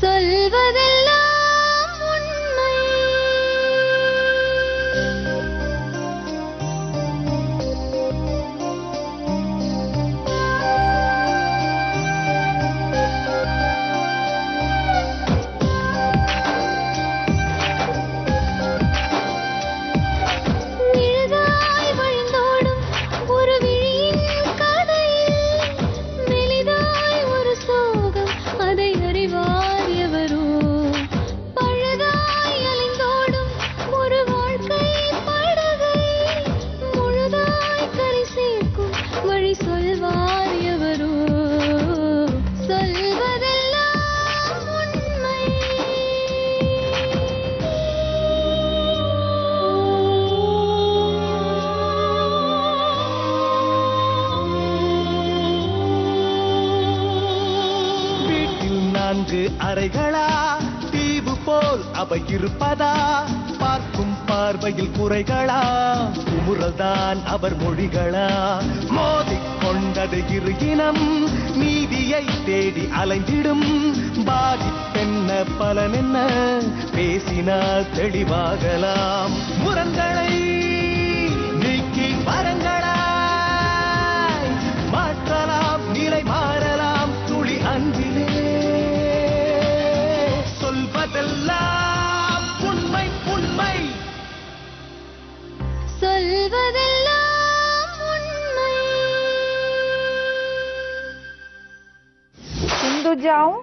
சொல்வதெல்லாம் உண்மை. நிழலாய் வழிந்தோடும் ஒரு விழியின் கதையில் மெலிதாய் ஒரு சோகம், அதை அறிவார் எவரோ. பழுதாய் அலைந்தோடும் ஒரு வாழ்க்கை படகை முழுதாய் கரை சேர்க்கும் வழி சொல்வார் எவரோ. சொல்வதெல்லாம் உண்மை. வீட்டில் 4 அறைகளா, தீவு போல் அவை இருப்பதா? பார்க்கும் பார்வையில் குறைகளா, குமுறல்தான் அவர் மொழிகளா? மோதிக்கொண்டது இரு இனம், நீதியை தேடி அலைந்திடும். பாதிப்பென்ன பலனென்ன, பேசினால் தெளிவாகலாம். முரண்களை நீக்கி வரங்களாய் மாற்றலாம், நிலை மாறலாம் துளி அன்பிலே. சொல்வதெல்லாம் உண்மை உண்மை. சொல்வதெல்லாம் உண்மை. சிந்துஜாவும்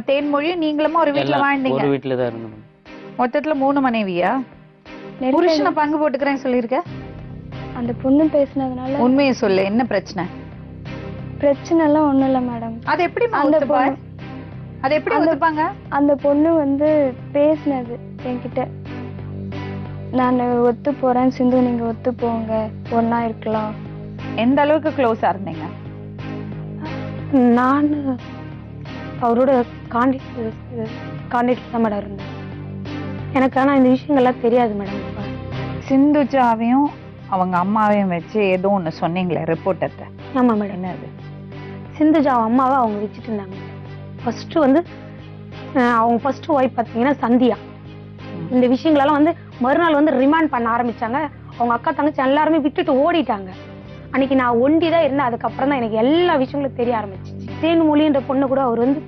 தேன்மொழியும் நீங்களுமா ஒரு வீட்டுல வாழ்ந்தீங்க? ஒரு வீட்டுல தான் இருந்தோம். மொத்தத்துல 3 மனைவியா? புருஷனை பங்கு போட்டுக்கிறேன்னு சொல்லிருக்க. அந்த பொண்ணு பேசினதுனால உண்மையை சொல்லு, என்ன பிரச்சனை? பிரச்சனை எல்லாம் ஒண்ணும் இல்ல மேடம். அது எப்படி அது எப்படி ஒத்துப்பாங்க? அந்த பொண்ணு வந்து பேசினது என்கிட்ட, நான் ஒத்து போறேன் சிந்து, நீங்க ஒத்து போங்க, ஒன்னா இருக்கலாம். எந்த அளவுக்கு க்ளோஸா இருந்தீங்க? நான் அவரோட கான்டாக்ட் தான் மேடம் இருந்தேன். எனக்கு ஆனா இந்த விஷயங்கள்லாம் தெரியாது மேடம். சிந்துஜாவையும் அவங்க அம்மாவையும் வச்சு ஏதோ ஒண்ணு சொன்னீங்களே ரிப்போர்ட்டர்ட்ட. ஆமா மேடம். என்னது? சிந்துஜா அம்மாவை அவங்க வச்சுட்டு இருந்தாங்க. ஃபர்ஸ்ட் வந்து அவங்க ஃபர்ஸ்ட் ஒய்ஃப் பார்த்தீங்கன்னா சந்தியா. இந்த விஷயங்களெல்லாம் வந்து மறுநாள் வந்து ரிமாண்ட் பண்ண ஆரம்பிச்சாங்க. அவங்க அக்கா தங்கச்சி எல்லாருமே விட்டுட்டு ஓடிட்டாங்க. அன்னைக்கு நான் ஒண்டி தான் இருந்தேன். அதுக்கப்புறம் தான் எனக்கு எல்லா விஷயங்களும் தெரிய ஆரம்பிச்சிச்சு. தேன்மொழின்ற பொண்ணு கூட அவர் வந்து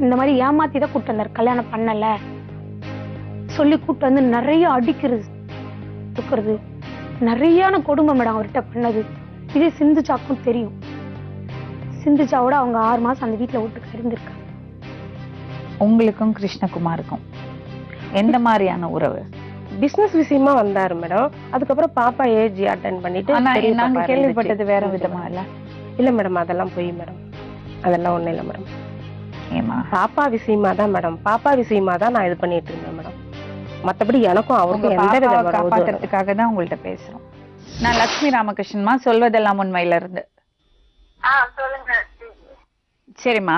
இந்த மாதிரி ஏமாத்தி தான் கூப்பிட்டு வந்தார். கல்யாணம் பண்ணல சொல்லி கூப்பிட்டு வந்து நிறைய அடிக்கிறது, துக்கிறது, நிறையான கொடுமை மேடம் அவர்கிட்ட பண்ணது. இதே சிந்துஜாக்கும் தெரியும். சிந்துஜாவோட அவங்க 6 மாசம் அந்த வீட்டுல விட்டு இருந்திருக்காங்க. உங்களுக்கும் கிருஷ்ணகுமாருக்கும் எந்த மாதிரியான உறவு? பிசினஸ் விஷயமா வந்தாரு மேடம். அதுக்கப்புறம் பாப்பா ஏஜ் அட்டெண்ட் பண்ணிட்டு நாங்க கேள்விப்பட்டது வேற விதமா இல்ல? இல்ல மேடம், அதெல்லாம் போய் மேடம், அதெல்லாம் ஒண்ணும் இல்ல மேடம். ஏமா? பாப்பா விஷயமா தான் மேடம், பாப்பா விஷயமா தான் நான் இது பண்ணிட்டு இருந்தேன் மேடம். மத்தபடி எனக்கும் அவருக்கும் எந்த வித காப்பாத்துறதுக்காக தான் உங்கள்ட்ட பேசுறோம். நான் லட்சுமி ராமகிருஷ்ணன்மா, சொல்வதெல்லாம் உண்மையில இருந்து. சொல்லுங்க. சரிம்மா,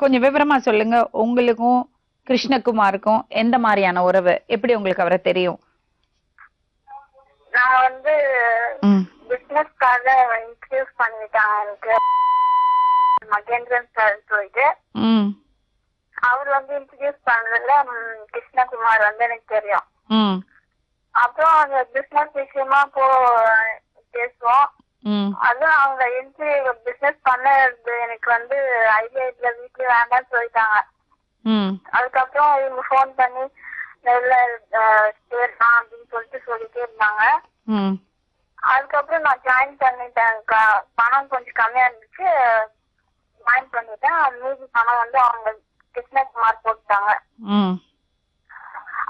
கொஞ்சம் விவரமா சொல்லுங்க. உங்களுக்கும் கிருஷ்ணகுமாருக்கும் எந்த மாதிரியான உறவு? எப்படி உங்களுக்கு அவரை தெரியும்? நான் வந்து பிசினஸ்க்காக இன்ட்ரடியூஸ் பண்ணிட்டாங்க எனக்கு, மகேந்திரன் சார் சொல்லிட்டு. அவர் வந்து இன்ட்ரடியூஸ் பண்ணதுல கிருஷ்ணகுமார் வந்து எனக்கு தெரியும். அப்புறம் அந்த பிசினஸ் விஷயமா பேசுவோம். அதுவும் அவங்க பிசினஸ் பண்ணது எனக்கு வந்து ஐடியா இல்ல, வீட்டுல வேண்டாம்னு சொல்லிட்டாங்க. அதுக்கப்புறம் இவங்க போன் பண்ணி சேரலாம் அப்படின்னு சொல்லிட்டே இருந்தாங்க. அதுக்கப்புறம் நான் ஜாயின் பண்ணிட்டேன். பணம் கொஞ்சம் கம்மியா இருந்துச்சு, ஜாயின் பண்ணிட்டேன். மீதி பணம் வந்து அவங்க கிருஷ்ணகுமார் போட்டுட்டாங்க.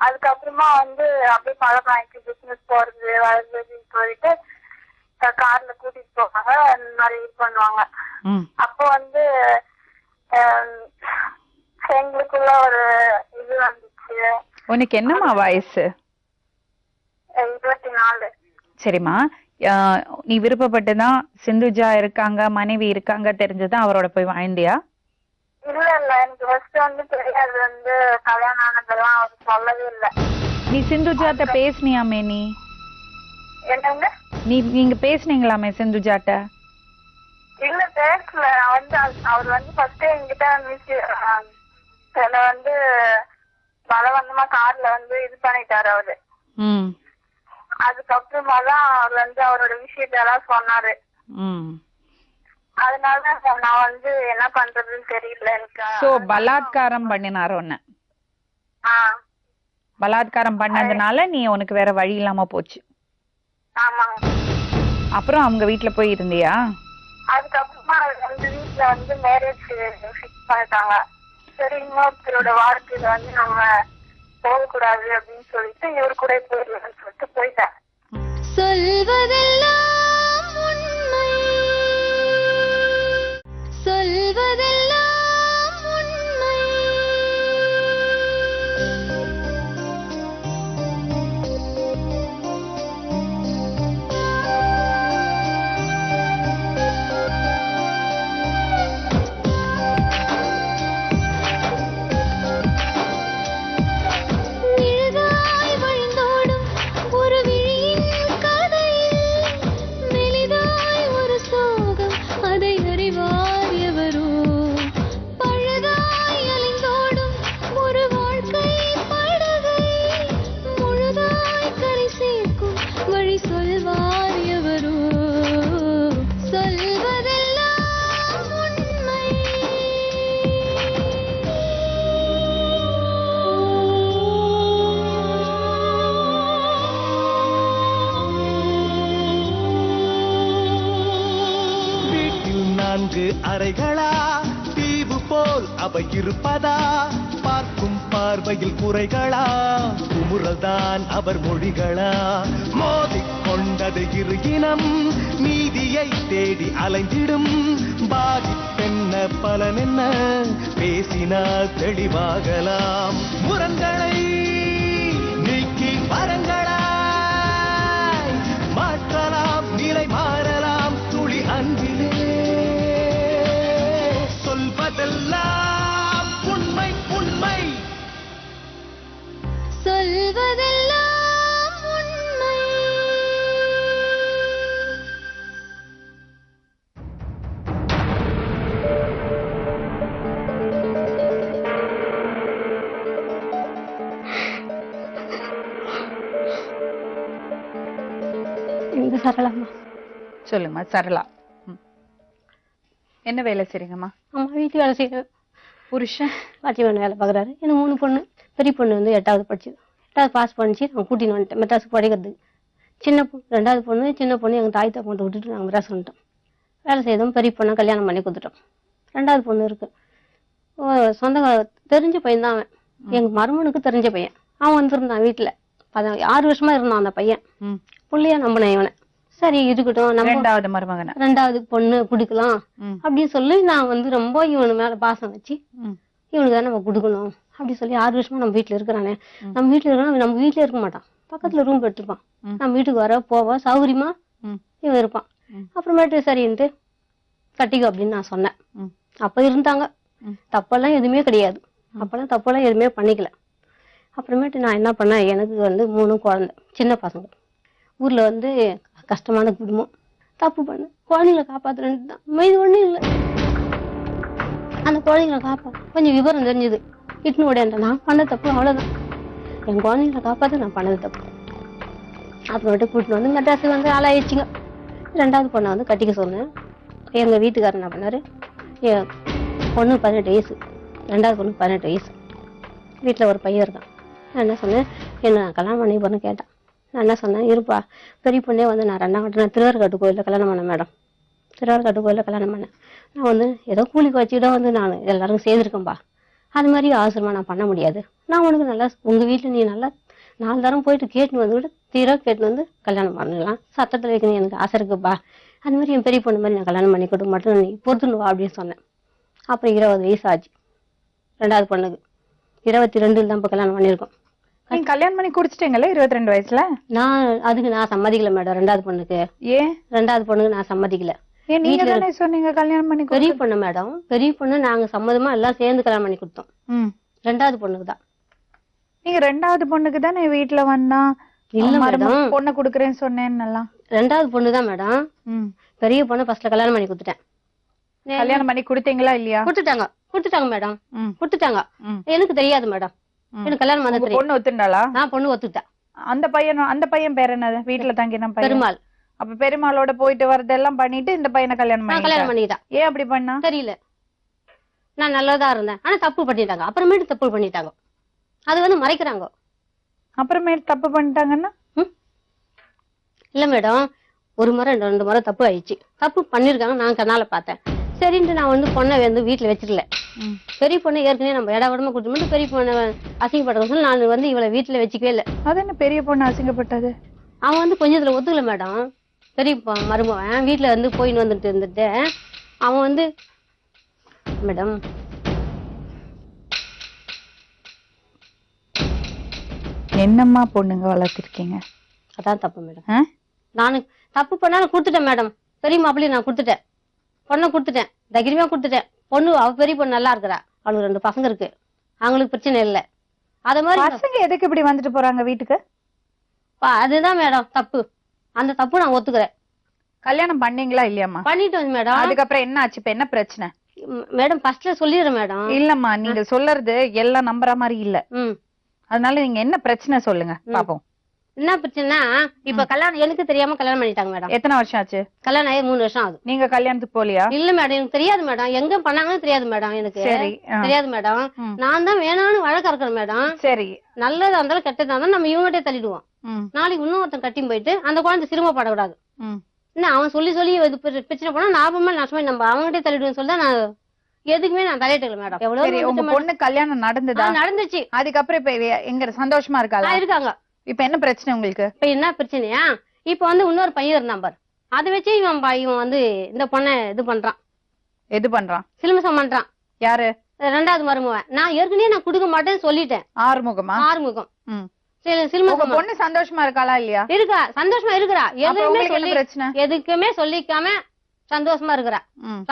அதுக்கப்புறமா வந்து அப்படியே பழக்கம் ஆயிடுச்சு, பிசினஸ் போறது வருதுன்னு சொல்லிட்டு கார்ல கூட்டிட்டு போவாங்க, அந்த மாதிரி இது பண்ணுவாங்க. அப்போ வந்து எங்களுக்குள்ள ஒரு இது வந்துச்சு. உனக்கு என்னம்மா வயசு? 24. சரிம்மா, நீ விருப்பப்பட்டுதான் சிந்துஜா இருக்காங்க, மனைவி இருக்காங்க தெரிஞ்சுதான் அவரோட போய் வாழ்ந்தியா? இல்ல இல்ல, எனக்கு ஃபர்ஸ்ட் வந்து தெரியாது, வந்து கல்யாணம் ஆனதெல்லாம் அவர் சொல்லவே இல்ல. நீ சிந்துஜாட்ட பேசுனியாமே? நீ என்னங்க? நீங்க பேசுனீங்களாமே சிந்துஜாட்ட? இல்ல பேசல. நான் வந்து அவர் வந்து ஃபர்ஸ்ட் என்கிட்ட என்னை வந்து பலவந்தமா கார்ல வந்து இது பண்ணிட்டாரு அவரு. ம் அதுக்கப்புறமா தான் அவர் வந்து அவரோட விஷயத்தெல்லாம் சொன்னாரு. ம் அதனால நான் வந்து என்ன பண்றதுன்னு தெரியல எனக்கு. சோ பலாத்காரம் பண்ணினாரு உன்னை. பலாத்காரம் பண்ணதுனால நீ உனக்கு வேற வழி இல்லாம போச்சு. ஆமாங்க. அப்புறம் அவங்க வீட்ல போய் இருந்தியா? அதுக்கப்புறமா வந்து வீட்டுல வந்து மேரேஜ் ஃபிக்ஸ் பண்ணிட்டாங்க. சரி இன்னொருத்தரோட வாழ்க்கையில வந்து நம்ம போகக்கூடாது அப்படின்னு சொல்லிட்டு இவர் கூட போயிடலாம்னு சொல்லிட்டு போயிட்டேன். சொல்வதெல்லாம் உண்மை, சொல்வதெல்லாம் உண்மை. நிழலாய் வழிந்தோடும் ஒரு விழியின் கதையில் மெலிதாய் ஒரு சோகம், அதை அறிவார் எவரோ. பழுதாய் அலைந்தோடும் ஒரு வாழ்க்கை படகை முழுதாய் கரை சேர்க்கும் வழி சொல்வார் எவரோ. சொல்வதெல்லாம் உண்மை. வீட்டில் 4 அறைகளா, தீவு போல் அவை இருப்பதா? பார்க்கும் பார்வையில் குறைகளா, குமுறல்தான் அவர் மொழிகளா? மோதிக் கொண்டது இரு இனம், நீதியை தேடி அலைந்திடும். பாதிப்பென்ன பலனென்ன, பேசினால் தெளிவாகலாம். முரண்களை நீக்கி வரங்களாய் மாற்றலாம், நிலை மாறலாம் துளி அன்பிலே. சொல்வதெல்லாம் உண்மை உண்மை. சொல்வதெல்லாம் உண்மை. இந்த சரளம்மா. சொல்லுங்கம்மா சரளா. ம். என்ன வேலை செய்றீங்கம்மா? அம்மா வீட்டு வேலை செய்யறேன். புருஷன் வாட்ச்மேன் வேலை பார்க்குறாரு. எனக்கு 3 பொண்ணு. பெரிய பொண்ணு வந்து 8வது படிச்சது. 8வது பாஸ் பண்ணிச்சு. நான் கூட்டின்னு வந்துட்டேன் மெட்ராஸுக்கு படிக்கிறதுக்கு. சின்ன பொண்ணு 2வது பொண்ணு, சின்ன பொண்ணு எங்கள் தாய் தப்பை விட்டுட்டு நாங்கள் மெட்ராஸ் வந்துட்டோம். வேலை செய்தோம். பெரிய பொண்ணை கல்யாணம் பண்ணி கொடுத்துட்டோம். 2வது பொண்ணு இருக்கு. சொந்த தெரிஞ்ச பையன் தான் அவன். எங்கள் மருமனுக்கு தெரிஞ்ச பையன். அவன் வந்திருந்தான் வீட்டில். 6 வருஷமா இருந்தான் அந்த பையன். புள்ளையா நம்பினேன் இவனை. சரி இருக்கட்டும், நம்ம 2வது மருமகனை 2வது பொண்ணு குடுக்கலாம் அப்படின்னு சொல்லி நான் வந்து ரொம்ப இவனு மேல பாசம் வச்சு இவனுக்கு தான் நம்ம கொடுக்கணும் அப்படின்னு சொல்லி 6 வருஷமா நம்ம வீட்டுல இருக்கிறானே. நம்ம வீட்டுல இருக்கிறான், நம்ம வீட்டுல இருக்க மாட்டான். பக்கத்துல ரூம் எடுத்துப்பான். நம்ம வீட்டுக்கு வர போவா சௌகரியமா இவன் இருப்பான். அப்புறமேட்டு சரின்ட்டு கட்டிக்கோ அப்படின்னு நான் சொன்னேன். அப்ப இருந்தாங்க. தப்பெல்லாம் எதுவுமே கிடையாது. அப்பெல்லாம் தப்பெல்லாம் எதுவுமே பண்ணிக்கல. அப்புறமேட்டு நான் என்ன பண்ணேன், எனக்கு வந்து 3 குழந்தை, சின்ன பசங்க. ஊர்ல வந்து கஷ்டமான குடும்பம். தப்பு பண்ண குழந்தைங்களை காப்பாத்துறது தான் இது ஒண்ணும் இல்லை. அந்த குழந்தைங்களை கொஞ்சம் விவரம் தெரிஞ்சது. இட்டுன்னு ஓடியாண்ட நான் பண்ண தப்பு அவ்வளவுதான். என் குழந்தைங்களை காப்பாற்ற நான் பண்ணது தப்பு. அப்புறமேட்டு கூட்டின்னு வந்து மெட்ராஸுக்கு வந்து ஆளாயிடுச்சுங்க. 2வது பொண்ணை வந்து கட்டிக்க சொன்னேன். எங்க வீட்டுக்காரர் என்ன பண்ணாரு, என் பொண்ணு 18 வயசு, 2வது பொண்ணு 18 வயசு. வீட்டுல ஒரு பையன் இருக்கான். நான் என்ன சொன்னேன், என்ன கல்யாணம் பண்ணி பொண்ணு கேட்டான். நான் என்ன சொன்னேன், இருப்பா பெரிய பொண்ணே வந்து நான் 2ஆம் கட்ட திருவாரூர்காட்டு கோயிலில் கல்யாணம் பண்ணேன் மேடம். திருவாரூர்காட்டு கோயிலில் கல்யாணம் பண்ணேன். நான் வந்து ஏதோ கூலிக்கு வச்சுக்கிட்ட வந்து நான் எல்லாரும் சேர்ந்துருக்கேன்பா. அது மாதிரி அவசரமா நான் பண்ண முடியாது. நான் உனக்கு நல்லா உங்க வீட்டுல நீ நல்லா 4 தரம் போயிட்டு கேட்டுன்னு வந்து கூட தீரா கேட்டுன்னு வந்து கல்யாணம் பண்ணலாம். சத்தத்தில் வைக்கணும் எனக்கு ஆசை இருக்குப்பா. அது மாதிரி என் பெரிய பொண்ணு மாதிரி நான் கல்யாணம் பண்ணி கொடுக்க மட்டும் நீ பொறுத்துன்னு வா அப்படின்னு சொன்னேன். அப்புறம் 20 வயசு ஆச்சு 2வது பொண்ணுக்கு. 22 தான் இப்போ கல்யாணம் பண்ணியிருக்கோம். நீங்க கல்யாணம் பண்ணி குடிச்சிட்டீங்களா 22 வயசுல? அதுக்கு நான் சம்மதிக்கல மேடம். 2வது பொண்ணுக்கு. ஏன் 2வது பொண்ணுக்கு நான் சம்மதிக்கல. ஏன் நீங்க தானே சொன்னீங்க கல்யாணம் பண்ணி பெரிய பொண்ணு மேடம், பெரிய பொண்ணு நாங்க சம்மதமா எல்லாம் சேர்ந்து கல்யாணம் பண்ணி கொடுத்தோம். 2வது பொண்ணுக்கு தான். நீங்க 2வது பொண்ணுக்கு தானே வீட்டுல வந்தா இல்ல மேடம், பொண்ணை குடுக்கறேன்னு சொன்னேன்னு. 2வது பொண்ணு தான் மேடம். பெரிய பொண்ணு ஃபர்ஸ்ட்ல கல்யாணம் பண்ணி கொடுத்துட்டேன். கல்யாணம் பண்ணி கொடுத்தீங்களா இல்லையா? கொடுத்துட்டாங்க மேடம். ம். கொடுத்துட்டாங்க. எனக்கு தெரியாது மேடம். எனக்கு கல்யாணம் பண்ண உங்க தெரியும். பொண்ணு ஒத்துண்டாளா? நான் பொண்ணு ஒத்துக்கிட்டா. அந்த பையன் பேர் என்னது? வீட்டுல தங்கின பையன் பெருமாள். அப்ப பெருமாளோட போயிட்டு வரதெல்லாம் பண்ணிட்டு இந்த பையனை கல்யாணம் பண்ணிட்டா. ஏன் அப்படி பண்ணா தெரியல. நான் நல்லதா இருந்தேன். ஆனா தப்பு பண்ணிட்டாங்க. அப்புறமேட்டு தப்பு பண்ணிட்டாங்க. அது வந்து மறைக்கிறாங்க. அப்புறமேட்டு தப்பு பண்ணிட்டாங்கன்னா? இல்ல மேடம், ஒரு முறை 2 முறை தப்பு ஆயிடுச்சு. தப்பு பண்ணிருக்காங்க. நான் கண்ணால பார்த்தேன். சரின்ட்டு நான் வந்து பொண்ணை வந்து வீட்டுல வச்சிடல. பெரிய பொண்ணு ஏற்கனவே நம்ம இட உடம்பு கொடுத்து பெரிய பொண்ணை அசிங்கப்பட்ட சொல்லி நான் வந்து இவளை வீட்டுல வச்சுக்கவே இல்லை. அது என்ன பெரிய பொண்ணு அசிங்கப்பட்டது? அவன் வந்து கொஞ்சத்துல ஒத்துக்கல மேடம். பெரிய மருமவன் வீட்டுல வந்து போயின்னு இருந்துட்டு அவன் வந்து மேடம் என்னம்மா பொண்ணுங்க வளர்த்திருக்கீங்க? அதான் தப்பு மேடம். நானு தப்பு பண்ணாலும் கொடுத்துட்டேன் மேடம். பெரிய மாப்பிள்ளையும் நான் கொடுத்துட்டேன். பொண்ணை கொடுத்துட்டேன். தைரியமா கொடுத்துட்டேன். பொண்ணு அவ பெரிய பொண்ணு நல்லா இருக்கிறா. அவளுக்கு 2 பசங்க இருக்கு. அவங்களுக்கு பிரச்சனை இல்லை. அத மாதிரி பசங்க எதுக்கு இப்படி வந்துட்டு போறாங்க வீட்டுக்கு? அதுதான் மேடம் தப்பு. அந்த தப்பு நான் ஒத்துக்கிறேன். கல்யாணம் பண்ணீங்களா இல்லையாம்மா? பண்ணிட்டு வந்து மேடம். அதுக்கப்புறம் என்ன ஆச்சு? இப்ப என்ன பிரச்சனை? மேடம் ஃபர்ஸ்ட்ல சொல்லிடுறேன் மேடம். இல்லம்மா, நீங்க சொல்றது எல்லாம் நம்புற மாதிரி இல்ல. அதனால நீங்க என்ன பிரச்சனை சொல்லுங்க பாப்போம். என்ன பிரச்சனைனா, இப்ப கல்யாணம் எனக்கு தெரியாம கல்யாணம் பண்ணிட்டாங்க மேடம். எத்தனை வருஷம் ஆச்சு? கல்யாணம் ஆகி 3 வருஷம் ஆகுது. நீங்க கல்யாணத்துக்கு போலியா? இல்ல மேடம், எனக்கு தெரியாது மேடம். எங்க பண்ணாங்கன்னு தெரியாது மேடம். எனக்கு சரி. தெரியாது மேடம். நான் தான் வேணான்னு வழக்கு இருக்கிறேன் மேடம். சரி. நல்லதா இருந்தாலும் கெட்டதா இருந்தாலும் நம்ம இவங்ககிட்டே தள்ளிடுவோம். நாளைக்கு இன்னொருத்தன் கட்டியும் போயிட்டு அந்த குழந்தை சிரமப்படக்கூடாது. என்ன அவன் சொல்லி இது பிரச்சனை போனா லாபமா நஷ்டமா நம்ம அவங்ககிட்டே தள்ளிடுவோம் சொல்லி நான் எதுக்குமே நான் தலையிட்டல மேடம். எவ்வளவு உங்க பொண்ணு கல்யாணம் நடந்ததா? நடந்துச்சு. அதுக்கப்புறம் இப்ப எங்க சந்தோஷமா இருக்காங்க? இப்ப என்ன பிரச்சனை உங்களுக்கு? இப்ப என்ன பிரச்சனையா, இப்ப வந்து இன்னொரு பையன் இருந்தான் பாரு. அதை வச்சு இவன் வந்து இந்த பொண்ணை இது பண்றான். எது பண்றான்? சிலுமசம் பண்றான். யாரு? 2வது மருமவன். நான் ஏற்கனவே நான் கொடுக்க மாட்டேன்னு சொல்லிட்டேன். ஆறுமுகமா? ஆறுமுகம். சிலுமசம். பொண்ணு சந்தோஷமா இருக்காளா இல்லையா? இருக்கா, சந்தோஷமா இருக்கிறா. எதுக்குமே சொல்லிக்காம சந்தோஷமா இருக்கிறா.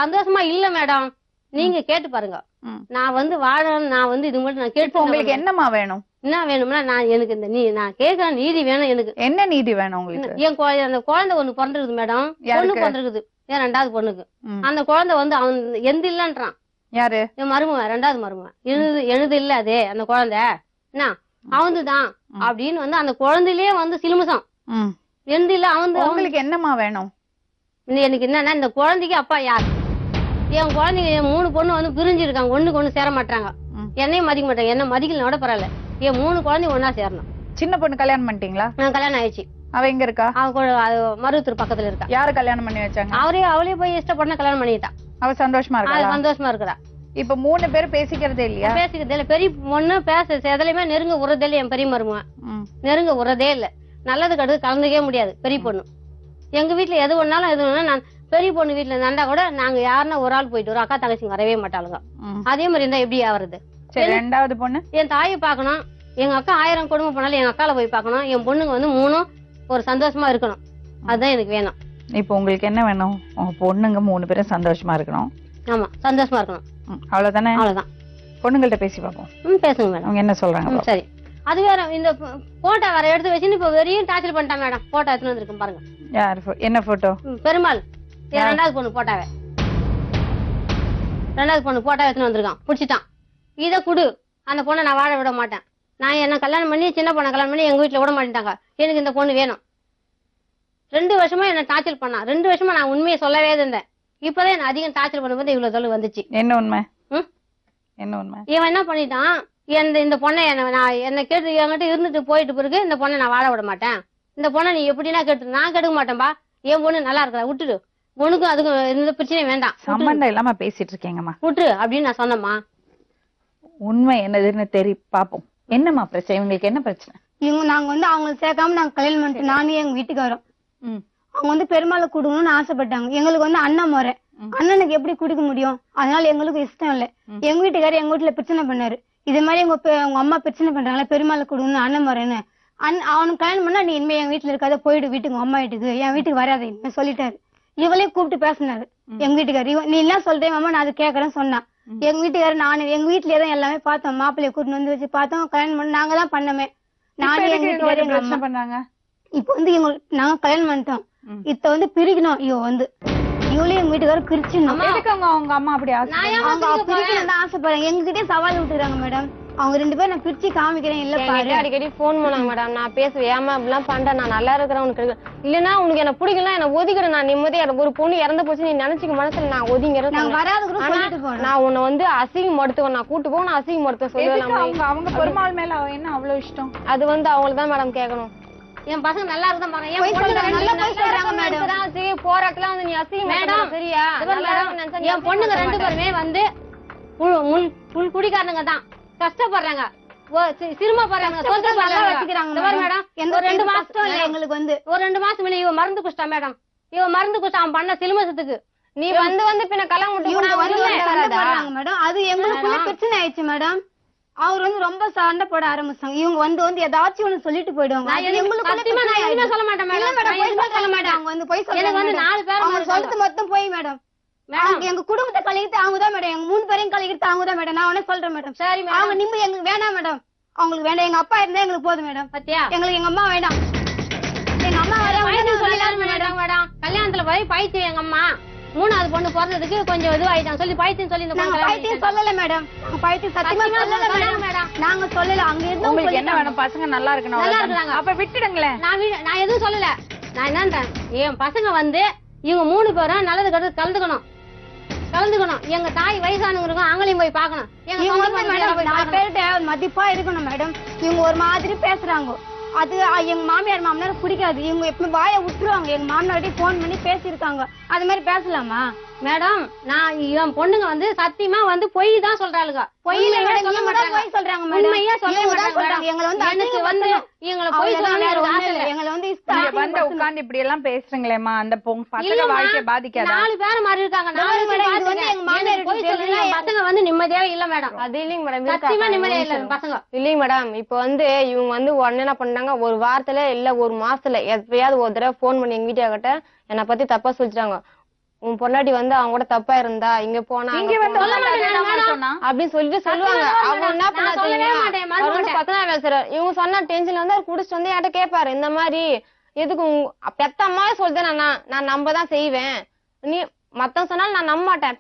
சந்தோஷமா இல்ல மேடம். நீங்க கேட்டு பாருங்க. நான் வந்து நான் வந்து இது மட்டும் நான் கேட்டு. உங்களுக்கு என்னமா வேணும்? என்ன வேணும்னா, நான் எனக்கு நான் கேட்கிற நீதி வேணும். எனக்கு என்ன நீதி வேணும் உங்களுக்கு? என் அந்த குழந்தை ஒண்ணு பிறந்திருக்குது மேடம். பொண்ணு பிறந்திருக்குது. என் 2வது பொண்ணுக்கு. அந்த குழந்தை வந்து அவன் எந்த இல்லன்றான். யாரு? என் மருமவன், 2வது மருமவன். எழுது இல்ல அது அந்த குழந்தை என்ன அவன்துதான் அப்படின்னு வந்து அந்த குழந்தையிலேயே வந்து சிலுமசம். எந்த இல்ல அவன். உங்களுக்கு என்னமா வேணும்? எனக்கு என்னன்னா, இந்த குழந்தைக்கு அப்பா யார்? என் குழந்தைங்க 3 பொண்ணு வந்து பிரிஞ்சு இருக்காங்க. ஒண்ணுக்கு ஒண்ணு சேர மாட்டாங்க. என்னையும் மதிக்க மாட்டாங்க. என்ன மதிக்கலனோட பரவாயில்ல. என் 3 குழந்தைங்க ஒன்னா சேரணும். சின்ன பொண்ணு கல்யாணம் பண்ணிட்டீங்களா? கல்யாணம் ஆயிடுச்சு. அவ எங்க இருக்கா? மருவத்தூர் பக்கத்துல இருக்கா. யாரு கல்யாணம் பண்ணி வச்சாங்க? அவளே போய் இஷ்டப்பட்ட கல்யாணம் பண்ணிட்டா. அவ சந்தோஷமா இருக்கா? சந்தோஷமா இருக்கிறா. இப்ப 3 பேரும் பேசிக்கிறதே இல்லையா? பேசிக்கிறதே இல்ல. பெரிய பொண்ணு எதுலயுமே நெருங்க உறதே இல்ல. என் பெரிய மருமவன் நெருங்க உறதே இல்ல. நல்லது கடுது கலந்துக்கவே முடியாது. பெரிய பொண்ணு எங்க வீட்டுல எது ஒண்ணாலும் நான் பெரிய பொண்ணு வீட்டுல இருந்தா கூட நாங்க யாருன்னா ஒரு ஆள் போயிட்டு வரோம். அக்கா தங்கச்சிங்க வரவே மாட்டாளுங்க. அதே மாதிரி இருந்தா எப்படி ஆவறது? 2வது பொண்ணு என் தாயை பாக்கணும். எங்க அக்கா 1000 குடும்பம் போனாலும் எங்க அக்கால போய் பாக்கணும். என் பொண்ணுங்க வந்து 3 ஒரு சந்தோஷமா இருக்கணும். அதுதான் எனக்கு வேணும். இப்ப உங்களுக்கு என்ன வேணும்? உங்க பொண்ணுங்க 3 பேரும் சந்தோஷமா இருக்கணும். ஆமா, சந்தோஷமா இருக்கணும். அவ்வளவுதானே? அவ்வளவுதான். பொண்ணுங்கள்ட்ட பேசி பாப்போம். பேசுங்க மேடம். அவங்க என்ன சொல்றாங்க? சரி. அது வேற இந்த போட்டோ வேற எடுத்து வச்சுன்னு இப்ப வெறியும் டார்ச்சர் பண்ணிட்டா மேடம். போட்டோ எடுத்துன்னு வந்திருக்கேன் பாருங்க. யார்? என்ன போட்டோ? பெருமாள். 2வது பொண்ணு போட்டாவே. 2வது பொண்ணு போட்டோ எடுத்துன்னு வந்திருக்கான். புடிச்சிட்டான். இதை குடு. அந்த பொண்ணை நான் வாழ விட மாட்டேன். நான் என்ன கல்யாணம் பண்ணி சின்ன பொண்ணை கல்யாணம் பண்ணி எங்க வீட்டுல விட மாட்டேட்டாங்க. எனக்கு இந்த பொண்ணு வேணும். 2 வருஷமா என்ன டார்ச்சர் பண்ணா. 2 வருஷமா நான் உண்மையை சொல்லவே இருந்தேன். இப்பதான் என்ன அதிகம் டார்ச்சர் பண்ணும்போது இவ்வளவு தொழில் வந்துச்சு. என்ன உண்மை? என்ன உண்மை? இவன் என்ன பண்ணிட்டான், இந்த பொண்ணை என்ன கேட்டு என்கிட்ட இருந்துட்டு போயிட்டு பிறகு இந்த பொண்ணை நான் வாழ விட மாட்டேன். இந்த பொண்ணை நீ எப்படின்னா கேட்டு நான் கெடுக்க மாட்டேன்பா. என் பொண்ணு நல்லா இருக்கிறா, விட்டுடு. உனக்கும் அதுக்கும் எந்த பிரச்சனையும் வேண்டாம். சம்பந்தம் இல்லாம பேசிட்டு இருக்கீங்கம்மா. விட்டுரு அப்படின்னு நான் சொன்னம்மா. உண்மை என்னதுன்னு பாப்போம். என்னம்மா பிரச்சனை? இவங்களுக்கு என்ன பிரச்சனை? நாங்க வந்து அவங்க சேர்க்காம நாங்க கல்யாணம் பண்ணிட்டு நானும் எங்க வீட்டுக்காரோம். அவங்க வந்து பெருமாளை கொடுக்கணும்னு ஆசைப்பட்டாங்க. எங்களுக்கு வந்து அண்ணன் முறை. அண்ணனுக்கு எப்படி குடிக்க முடியும்? அதனால எங்களுக்கு இஷ்டம் இல்ல. எங்க வீட்டுக்காரர் எங்க வீட்டுல பிரச்சனை பண்ணாரு. இதே மாதிரி உங்க அம்மா பிரச்சனை பண்றாங்களா, பெருமாளை கொடுக்கணும் அண்ணன் முறைன்னு. அவனுக்கு கல்யாணம் பண்ணா நீ இனிமே என் வீட்டுல இருக்காத, போயிடு வீட்டுக்கு, அம்மா வீட்டுக்கு, என் வீட்டுக்கு வராது சொல்லிட்டாரு. இவளே கூப்பிட்டு பேசினாரு எங்க வீட்டுக்காரர். நீ என்ன சொல்றேன் அம்மா, நான் அது கேட்கறேன்னு சொன்னா. எங்க வீட்டுக்காரர் நானு எங்க வீட்டுலயே தான் எல்லாமே பார்த்தோம். மாப்பிள்ளைய கூட்டிட்டு வந்து வச்சு பார்த்தோம். கல்யாணம் பண்ண நாங்க தான் பண்ணமே. நானே எங்க வீட்டுக்காரர் எங்க அம்மா. பண்ணாங்க. இப்ப வந்து நாங்க கல்யாணம் பண்ணிட்டோம். இத்த வந்து பிரிக்கணும். இவ வந்து இவளையும் எங்க வீட்டுக்காரர் பிரிச்சிடணும். எதுக்கு அவங்க அம்மா அப்படி ஆசை? அவங்க பிரிக்கணும் தான் ஆசைப்படுறாங்க. எங்ககிட்டயே சவால் விட்டுறாங்க மேடம். அவங்க 2 பேரும் நான் பிரிச்சு காமிக்கிறேன். இல்ல பாரு அடிக்கடி போன் பண்ணாங்க மேடம். நான் பேசுவேன், ஏமா இப்படிலாம் பண்றேன், நான் நல்லா இருக்கிறேன், உனக்கு இல்லன்னா உனக்கு என்ன பிடிக்கல, என்ன ஒதுக்கிறேன், நான் நிம்மதியா ஒரு பொண்ணு இறந்து போச்சு நீ நினைச்சுக்க மனசுல நான் ஒதுங்கிறேன். நான் உன்னை வந்து அசிங்கப்படுத்துவேன், நான் கூட்டு போக நான் அசிங்கப்படுத்த சொல்லுவேன். அவங்க பெருமாள் மேல என்ன அவ்வளவு இஷ்டம்? அது வந்து அவங்களுக்கு தான் மேடம் கேட்கணும். என் பசங்க நல்லா இருந்தா போராட்டலாம் வந்து நீ அசிங்கம் சரியா? என் பொண்ணுங்க 2 பேருமே வந்து குடிக்காரனுங்க தான், கஷ்டப்படுறாங்க, சிரமப்படுறாங்க, ஒரு 2 மாசம் எங்களுக்கு வந்து ஒரு 2 மாசம் இவ மருந்து குடிச்சா மேடம். இவ மருந்து குடிச்சா அவன் பண்ண சிலுமசத்துக்கு நீ வந்து பின்ன கல்யாணம் மேடம். அது எங்களுக்குள்ள பிரச்சனை ஆயிடுச்சு மேடம். அவர் வந்து ரொம்ப சண்டை போட ஆரம்பிச்சாங்க. இவங்க வந்து ஏதாச்சும் ஒண்ணு சொல்லிட்டு போயிடுவாங்க. சொல்ல மாட்டேன் மேடம். அவங்க வந்து போய் சொல்றது மொத்தம் போய் மேடம். எங்க குடும்பத்தை கழிக்கிட்டு அவங்கதான் மேடம். எங்க 3 பேரையும் கழிக்கிட்டு அவங்கதான் மேடம். நான் உடனே சொல்றேன் மேடம். சரி அவங்க நிம்மதி எங்களுக்கு வேணாம் மேடம். அவங்களுக்கு வேண்டாம். எங்க அப்பா இருந்தா எங்களுக்கு போதும் மேடம். பத்தியா எங்களுக்கு எங்க அம்மா வேண்டாம். எங்க அம்மா மேடம் மேடம் கல்யாணத்துல போய் பைத்தியம் எங்க அம்மா 3வது பொண்ணு பிறந்ததுக்கு கொஞ்சம் இதுவாயிட்டாங்க சொல்லி பைத்தியம் சொல்லி பைத்தியம் சொல்லல மேடம். பைத்தியம் சத்தியமா சொல்லல மேடம். நாங்க சொல்லல. அங்க இருந்து உங்களுக்கு என்ன வேணும்? பசங்க நல்லா இருக்கணும். அப்ப விட்டுடுங்களேன். நான் எதுவும் சொல்லல. நான் என்னன்றேன், என் பசங்க வந்து இவங்க 3 பேரும் நல்லது கெட்டது கலந்துக்கணும். எங்க தாய் வயசானவங்க அவங்களையும் போய் பாக்கணும். மதிப்பா இருக்கணும் மேடம். இவங்க ஒரு மாதிரி பேசுறாங்க. அது எங்க மாமியார் பிடிக்காது. இவங்க எப்பவும் வாயை விட்டுருவாங்க. எங்க மாமனார்கிட்ட போன் பண்ணி பேசிருக்காங்க. அது மாதிரி பேசலாமா மேடம்? நான் என் பொண்ணுங்க வந்து சத்தியமா வந்து பொய் தான் சொல்றாளுங்க. பொய்யில சொல்ல மாட்டாங்க, பொய் சொல்றாங்க. உண்மையா சொல்ல மாட்டாங்க. எங்களை வந்து எனக்கு வந்து எங்களை பொய் சொல்றாங்க. எங்களை வந்து உட்கார்ந்து இப்படி எல்லாம் பேசுறீங்களேம்மா, அந்த பசங்க வாழ்க்கைய பாதிக்காது. 4 பேர் மாதிரி இருக்காங்க. 4 பேர் எங்க மாமியார் பொய் சொல்றீங்க. பசங்க வந்து நிம்மதியாவே இல்ல மேடம். அது இல்லைங்க மேடம். சத்தியமா நிம்மதியா இல்ல பசங்க. இல்லைங்க மேடம். இப்ப வந்து இவங்க வந்து உடனே என்ன பண்ணாங்க, ஒரு வாரத்துல இல்ல ஒரு மாசத்துல எப்பயாவது ஒரு தடவை போன் பண்ணி எங்க வீட்டுக்கிட்ட என்னை பத்தி தப்பா சொல்லிட்டாங்க. உன் பொண்டாட்டி வந்து அவங்க கூட தப்பா இருந்தா இங்க போனா அப்படின்னு சொல்லிட்டு சொல்லுவாங்க. அவங்க என்ன பண்ண இவங்க சொன்ன டென்ஷன்ல வந்து அவர் குடிச்சிட்டு வந்து என்கிட்ட கேட்பாரு, இந்த மாதிரி எதுக்கு பெத்த அம்மா சொல்றேன், நான் நம்பதான் செய்வேன், நீ மத்தம் சொன்னாலும் நான் நம்ப மாட்டேன்.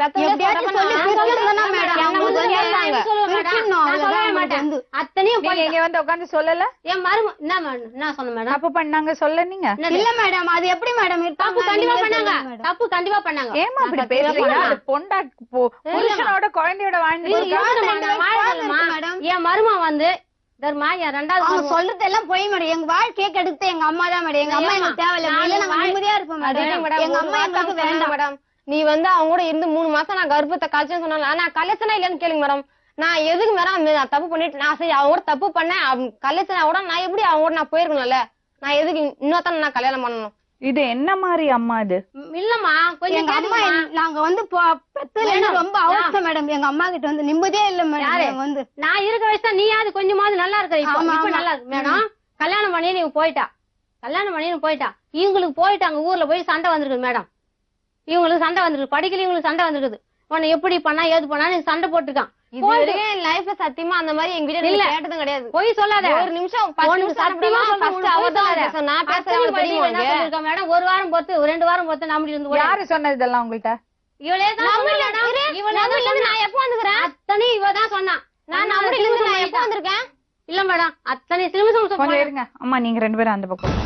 உட்காந்து சொல்லல என் மரும என்ன சொன்ன மேடம்? தப்பு பண்ணாங்க சொல்ல நீங்க இல்ல மேடம். அது எப்படி மேடம்? தப்பு கண்டிப்பா பண்ணாங்க. தப்பு கண்டிப்பா பண்ணாங்க. ஏமா அப்படி பேசுறீங்க? பொண்டா புருஷனோட குழந்தையோட வாழ்ந்து என் மருமா வந்து தர்மா என் 2வது சொல்றது எல்லாம் போய் மேடம். எங்க வாழ்க்கையை கெடுத்து எங்க அம்மா தான் மேடம். எங்க அம்மா எங்களுக்கு தேவையில்லை. நாங்க நிம்மதியா இருப்போம் மேடம். எங்க அம்மா எங்களுக்கு வேண்டாம் மேடம். நீ வந்து அவங்க கூட இருந்து 3 மாசம் நான் கர்ப்பத்தை கழிச்சேன்னு சொன்னால நான் கலைச்சனா இல்லன்னு கேளுங்க மேடம். நான் எதுக்கு மேடம் நான் தப்பு பண்ணிட்டு நான் சரி அவங்க கூட தப்பு பண்ணேன் கலைச்சனா கூட நான் எப்படி அவங்க கூட நான் போயிருக்கணும்ல. நான் எதுக்கு இன்னொருத்தான் நான் கல்யாணம் பண்ணணும்? இது என்ன மாதிரி அம்மா? இது இல்லம்மா கொஞ்சம் எங்க அம்மா நாங்க வந்து ரொம்ப அவசரம் மேடம். எங்க அம்மா கிட்ட வந்து நிம்மதியே இல்ல மேடம். வந்து நான் இருக்க வயசா நீயாவது கொஞ்சமாவது நல்லா இருக்க. இப்ப நல்லா இருக்கு மேடம். கல்யாணம் பண்ணி நீ போயிட்டா. இவங்களுக்கு போயிட்டாங்க ஊர்ல போய் சண்டை வந்திருக்கு மேடம். இவங்களுக்கு சண்டை வந்திருக்கு. படிக்கல இவங்களுக்கு சண்டை வந்திருக்குது. உன்னை எப்படி பண்ணா ஏது பண்ணா சண்டை போட்டுருக்கான். லைஃப்ல சத்தியமா அந்த மாதிரி எங்க வீட்டுல இல்ல கேட்டதும் கிடையாது. போய் சொல்லாத. ஒரு நிமிஷம் மேடம். 1 வாரம் பொறுத்து 2 வாரம் பொறுத்து நம்பி இருந்து யாரு சொன்னது இதெல்லாம் உங்கள்கிட்ட? நான் எப்ப வந்துக்கிறேன் அத்தனை இவதான் சொன்னான். நான் நம்பரில இருந்து நான் எப்ப வந்திருக்கேன்? இல்ல மேடம் அத்தனை சிலுமிசம் கொஞ்சம் இருங்க அம்மா. நீங்க 2 பேரும் அந்த பக்கம்.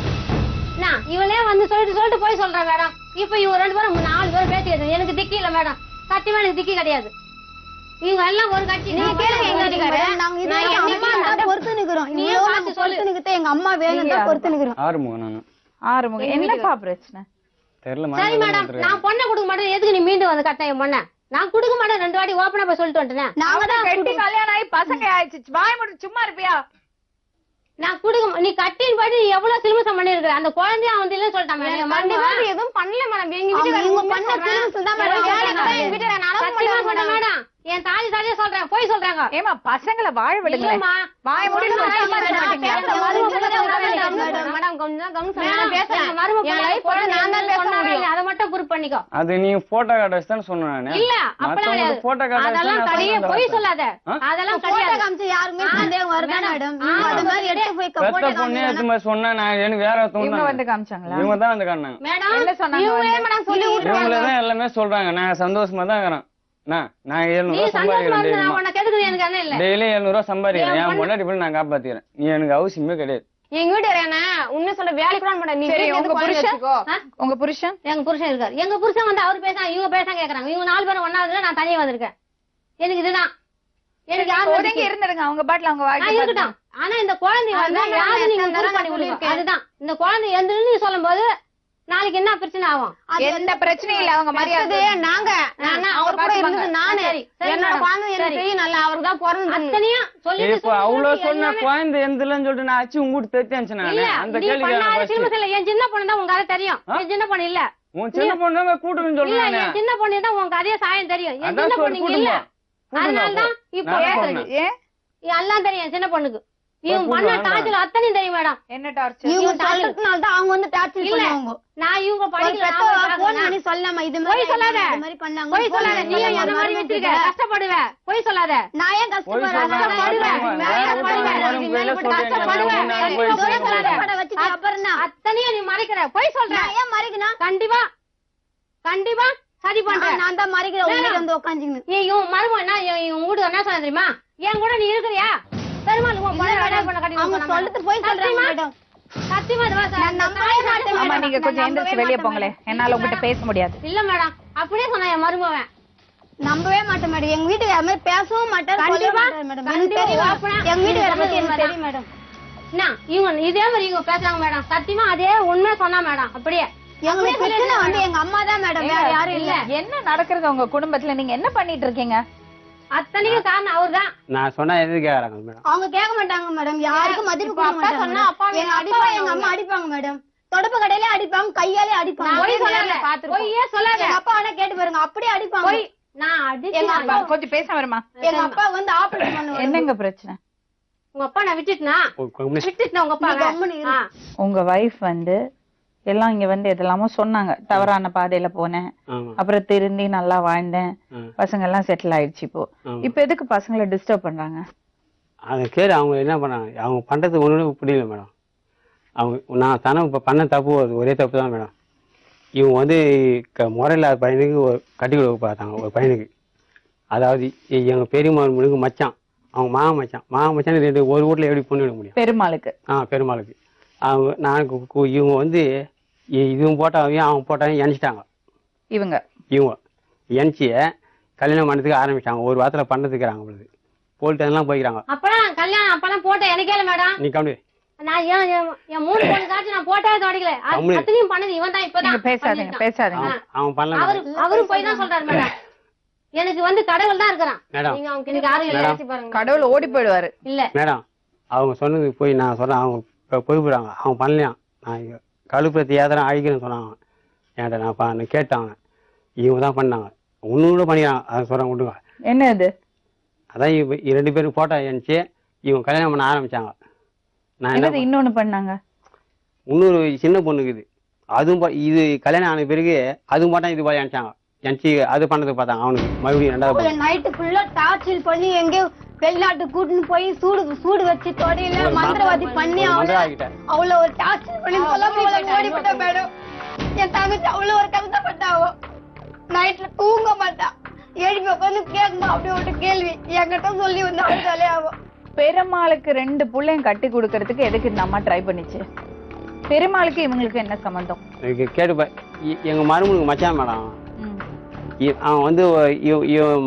இவளே வந்து சொல்லிட்டு போய் சொல்றேன் மேடம். இப்ப இவங்க 2 பேரும் 4 பேரும் பேசி எனக்கு திக்கி இல்ல மேடம். சத்தியமா எனக்கு திக்கி கிடையாது. இவங்க எல்லாம் ஒரு கட்சி. நீங்க கேளுங்க எங்க வீட்டுக்காரர் பொறுத்து நிக்கிறோம். எங்க அம்மா வேணும் பொறுத்து நிக்கிறோம். ஆறுமுகம் என்னப்பா பிரச்சனை? சரி மேடம் நான் பொண்ணை கொடுக்க மாட்டேன். எதுக்கு நீ மீண்டும் வந்து கட்ட என் பொண்ணை? நான் கொடுக்க மாட்டேன். 2 வாட்டி ஓப்பனா போய் சொல்லிட்டு வந்துட்டேன். நாங்க தான் கட்டி கல்யாணம் ஆகி பசங்க ஆயிடுச்சு. வாய் மட்டும் சும்மா இருப்பியா? நான் குடுக்க நீ கட்டின் பாட்டு நீ எவ்வளவு சிலுமிசம் பண்ணிருக்க. அந்த குழந்தைய அவன் இல்லன்னு சொல்லிட்டான் மேடம். எதுவும் பண்ணல மேடம். எங்க வீட்டுல மேடம் என் தாலி தாலியே சொல்றேன். போய் சொல்றாங்க மாட்டாங்க. ஏமா பசங்களை வாழ விடுங்க. இல்லம்மா. வாய மூடிட்டு சும்மா இருக்க மாட்டீங்க. மேடம் கொஞ்சம் கவனம் சொல்லுங்க பேசுறேன். மருமக என் லைஃப் போட நான் தான் பேச முடியும். அத மட்டும் ப்ரூவ் பண்ணிக்கோ. அது நீ போட்டோ காட்ட வச்சு தான் சொன்னேன் நானு. இல்ல அப்பலாம் இல்ல. போட்டோ காட்ட அதெல்லாம் கிடையாது. போய் சொல்லாத. அதெல்லாம் போட்டோ கிடையாது. காமிச்சு யாருமே சந்தேகம் வருதா மேடம்? அந்த மாதிரி எடுத்து போய் பெத்த போட்டோ பொண்ணே எடுத்து மாதிரி சொன்னா நான் எனக்கு வேற இவங்க தோணுது. வந்து காமிச்சாங்களா? இவங்க தான் வந்து காட்டினாங்க. மேடம் என்ன சொன்னாங்க? இவங்களே மேடம் சொல்லி விட்டுருவாங்க. இவங்களே தான் எல்லாமே சொல்றாங்க. நான் சந்தோஷமா தான் இருக்கிறேன். நான் 700 நீ ரூபாய் சந்தோஷமா சம்பாதிக்கிறேன். இருந்தா நான் உனக்கு எதுக்கு எனக்கு என்ன இல்ல. டெய்லி 700 ரூபாய் சம்பாதிக்கிறேன். என் பொண்டாட்டி போய் நான் காப்பாத்திக்கிறேன். நீ எனக்கு அவசியமே கிடையாது. எங்க வீட்டு என்ன உன்ன சொல்ல வேலைக்கு கூட மாட்டேன். நீ சரி, வீட்டுல உங்க இருந்து குழந்தை புருஷன்? வச்சுக்கோ. உங்க புருஷன்? எங்க புருஷன் இருக்காரு. எங்க புருஷன் வந்து அவர் பேச இவங்க பேச கேக்குறாங்க. இவங்க 4 பேரும் ஒண்ணாவதுல நான் தனியா வந்திருக்கேன். எனக்கு இதுதான் எனக்கு யாரு ஒதுங்கி இருந்துருங்க. அவங்க பாட்டுல அவங்க நான் வாழ்க்கை இருக்கட்டும். ஆனா இந்த குழந்தை வந்து யாரு நீங்க prove பண்ணி கொடுங்க. அதுதான் இந்த குழந்தை எந்திரன்னு நீ சொல்லும்போது நாளைக்கு என்ன பிரச்சனை ஆகும்? எந்த பிரச்சனையும் இல்ல. அவங்க மரியாதை நாங்க அவர் கூட இருந்தது நானு. என்னோட குழந்தை எனக்கு தெரியும் நல்லா. அவருக்கு தான் பிறந்தது. அத்தனையும் சொல்லி இப்ப அவ்வளவு சொன்ன குழந்தை எந்தலன்னு சொல்லிட்டு நான் அச்சு உங்ககிட்ட தெரிஞ்சு இல்ல அந்த நீ கேள்வி பண்ணாத சின்ன இல்ல. என் சின்ன பொண்ணு தான் உங்க கதை தெரியும். என் சின்ன பொண்ணு இல்ல. உன் சின்ன பொண்ணு கூட்டுன்னு இல்ல சொல்றேன். என் சின்ன பொண்ணு தான் உங்க கதைய சாயம் தெரியும். என் அதான் சின்ன சொல்லு, பொண்ணுங்க இல்ல. கூட்டுங்க. அதனாலதான் இப்ப நான் கேக்குறது. ஏன் எல்லாம் தெரியும் என் சின்ன பொண்ணுக்கு. இவங்க கூட்டு பண்ண வேண்டாம். டார்ச்சர் அத்தனையும் தெரியும் மேடம். என்ன டார்ச்சர்? இவங்க சொல்றதுனால தான் அவங்க வந்து டார்ச்சர் இல்ல பண்ணுவாங்க. நான் இவங்க ஒரு படிக்கல பெத்தவ போன் பண்ணி சொல்லாம இது மாதிரி போய் சொல்லாத. இது மாதிரி பண்ணாங்க. போய் சொல்லாத. நீ என்ன மாதிரி வச்சிருக்க கஷ்டப்படுவ. போய் சொல்லாத. நான் ஏன் கஷ்டப்படுறேன்? கஷ்டப்படுவேன். அத்தனையும் நீ மறைக்கிற. போய் சொல்ற. நான் ஏன் மறைக்கணும்? கண்டிப்பா கண்டிப்பா சரி பண்றேன். நான் தான் மறைக்கிறேன். உள்ள வந்து உட்காந்துங்க. நீ இவன் மருமகன் என்ன இவன் வீடு என்ன சொன்ன தெரியுமா? என் கூட நீ இருக்கிறியா? பெருமாள் உன் பழைய வேலை பண்ண கட்டி அவங்க சொல்லிட்டு போய் சொல்றாங்க மேடம். சத்தியமா நான் நம்பவே மாட்டேன் ஆமா, மேடம். நீங்க கொஞ்சம் எந்திரிச்சு வெளிய போங்களே. என்னால உங்ககிட்ட பேச முடியாது. இல்ல மேடம் அப்படியே சொன்னா என் மருமகன். நம்பவே மாட்டேன் மேடம். எங்க வீட்டுக்கு யாருமே பேசவும் மாட்டாரு, சொல்லவே மாட்டாரு மேடம். எனக்கு தெரியும். எங்க வீட்டுக்கு பத்தி எனக்கு தெரியும் மேடம். என்ன இவங்க இதே மாதிரி இவங்க பேசுறாங்க மேடம். சத்தியமா அதே உண்மை சொன்னா மேடம். அப்படியே எங்களுக்கு பிரச்சனை வந்து எங்க அம்மா தான் மேடம், வேற யாரும் இல்ல. என்ன நடக்கிறது உங்க குடும்பத்துல? நீங்க என்ன பண்ணிட்டு இருக்கீங்க? அத்தனைக்கும் காரணம் அவர்தான். நான் சொன்னா எது கேக்குறாங்க மேடம்? அவங்க கேட்க மாட்டாங்க மேடம். யாருக்கும் மதிப்பு கொடுக்க மாட்டாங்க. சொன்னா அப்பா எங்க அடிப்பா எங்க அம்மா அடிப்பாங்க மேடம். தொடப்பு கடையில அடிப்பாங்க, கையாலே அடிப்பாங்க. போய் சொல்லாத. போய் சொல்லாத. எங்க அப்பா ஆனா கேட்டு பாருங்க, அப்படியே அடிப்பாங்க. போய் நான் அடிச்சு எங்க அப்பா கொஞ்சம் பேச வருமா? எங்க அப்பா வந்து ஆபரேஷன் பண்ணுவாங்க. என்னங்க பிரச்சனை? உங்க அப்பா நான் விட்டுட்டேனா உங்க அப்பா கம்முனு இரு. உங்க வைஃப் வந்து எல்லாம் இங்க வந்து எதெல்லாமோ சொன்னாங்க. தவறான பாதையில போனேன், அப்புறம் திருந்தி நல்லா வாழ்ந்தேன், பசங்க எல்லாம் செட்டில் ஆயிடுச்சு. இப்ப எதுக்கு பசங்களை டிஸ்டர்ப் பண்றாங்க? அதை கேடு அவங்க என்ன பண்ணாங்க? அவங்க பண்றது ஒண்ணுமே புரியல மேடம். அவங்க நான் தானே இப்ப பண்ண தப்பு ஒரே தப்பு தான் மேடம். இவங்க வந்து முறையில்லாத பையனுக்கு கட்டி கொடுக்க பார்த்தாங்க ஒரு பையனுக்கு. அதாவது எங்க பெரியம்மாளுக்கு மச்சான், அவங்க மாமா மச்சான் ரெண்டு ஒரு வீட்டுல எப்படி பொண்ணு எடுக்க முடியும்? பெருமாளுக்கு. பெருமாளுக்கு அவங்க இவங்க வந்து இவங்க போட்டாவையும் அவங்க போட்டாவையும் எணிச்சிட்டாங்க. இவங்க எணிச்சிய கல்யாணம் பண்ணதுக்கு ஆரம்பிச்சாங்க. ஒரு வாரத்துல பண்ணதுக்குறாங்க அவங்களுக்கு போல்ட்டெல்லாம் போய்க்கிறாங்க. அப்பெல்லாம் கல்யாணம் அப்பெல்லாம் போட்ட எனக்கே இல்ல மேடம். நீ கம்மி நான் என் 3 பொண்ணு காட்சி நான் போட்டே தொடங்கல. அத்தனையும் பண்ணது இவன் தான். இப்பதான் பேசாதீங்க. அவன் பண்ணல. அவரும் போய் தான் சொல்றாரு மேடம். எனக்கு வந்து கடவுள் தான் இருக்கிறான். நீங்க அவங்க எனக்கு யாரும் இல்ல பாருங்க. கடவுள் ஓடி போயிடுவாரு. இல்ல மேடம் அவங்க சொன்னது போய் நான் சொன்னேன். அவங்க போய் போயிடுவாங்க. அவங்க பண்ணலையாம். நான் கழுப்பத்தி ஏதரம் அழிக்கிறேன்னு சொன்னாங்க. ஏன்டா நான் கேட்டாங்க. இவங்க தான் பண்ணாங்க. ஒண்ணு கூட பண்ணிக்கிறாங்க. அதை சொல்றாங்க விட்டுங்க. என்ன இது? அதான் 2 பேரும் போட்டோ எணிச்சு இவங்க கல்யாணம் பண்ண ஆரம்பிச்சாங்க. நான் என்ன இன்னொன்னு பண்ணாங்க. இன்னொரு சின்ன பொண்ணுக்கு இது அதுவும் இது கல்யாணம் ஆன பிறகு அதுவும் போட்டா இது போய் அனுப்பிச்சாங்க. எனிச்சு அது பண்ணது பார்த்தாங்க. அவனுக்கு மறுபடியும் 2வது நைட்டு ஃபுல்லா டார்ச்சர் பண்ணி எங்கேயோ வெளிநாட்டு கூட்டின்னு போய் சூடு வச்சு தொடையில மந்திரவாதி பண்ணி அவ்வளவு ஒரு டார்ச்சர் பண்ணி ஓடிவிட்டா மேடம். என் தங்கச்சி அவ்வளவு ஒரு கஷ்டப்பட்டாவோ. நைட்ல தூங்க மாட்டா. எழுப்பி உட்காந்து கேட்குமா அப்படி ஒரு கேள்வி என்கிட்ட சொல்லி வந்து அழுதாலே ஆகும். பெருமாளுக்கு 2 பிள்ளையும் கட்டி கொடுக்கறதுக்கு எதுக்கு இந்த அம்மா ட்ரை பண்ணிச்சு? பெருமாளுக்கு இவங்களுக்கு என்ன சம்பந்தம்? கேட்டுப்ப எங்க மருமனுக்கு மச்சான் மேடம். அவன் வந்து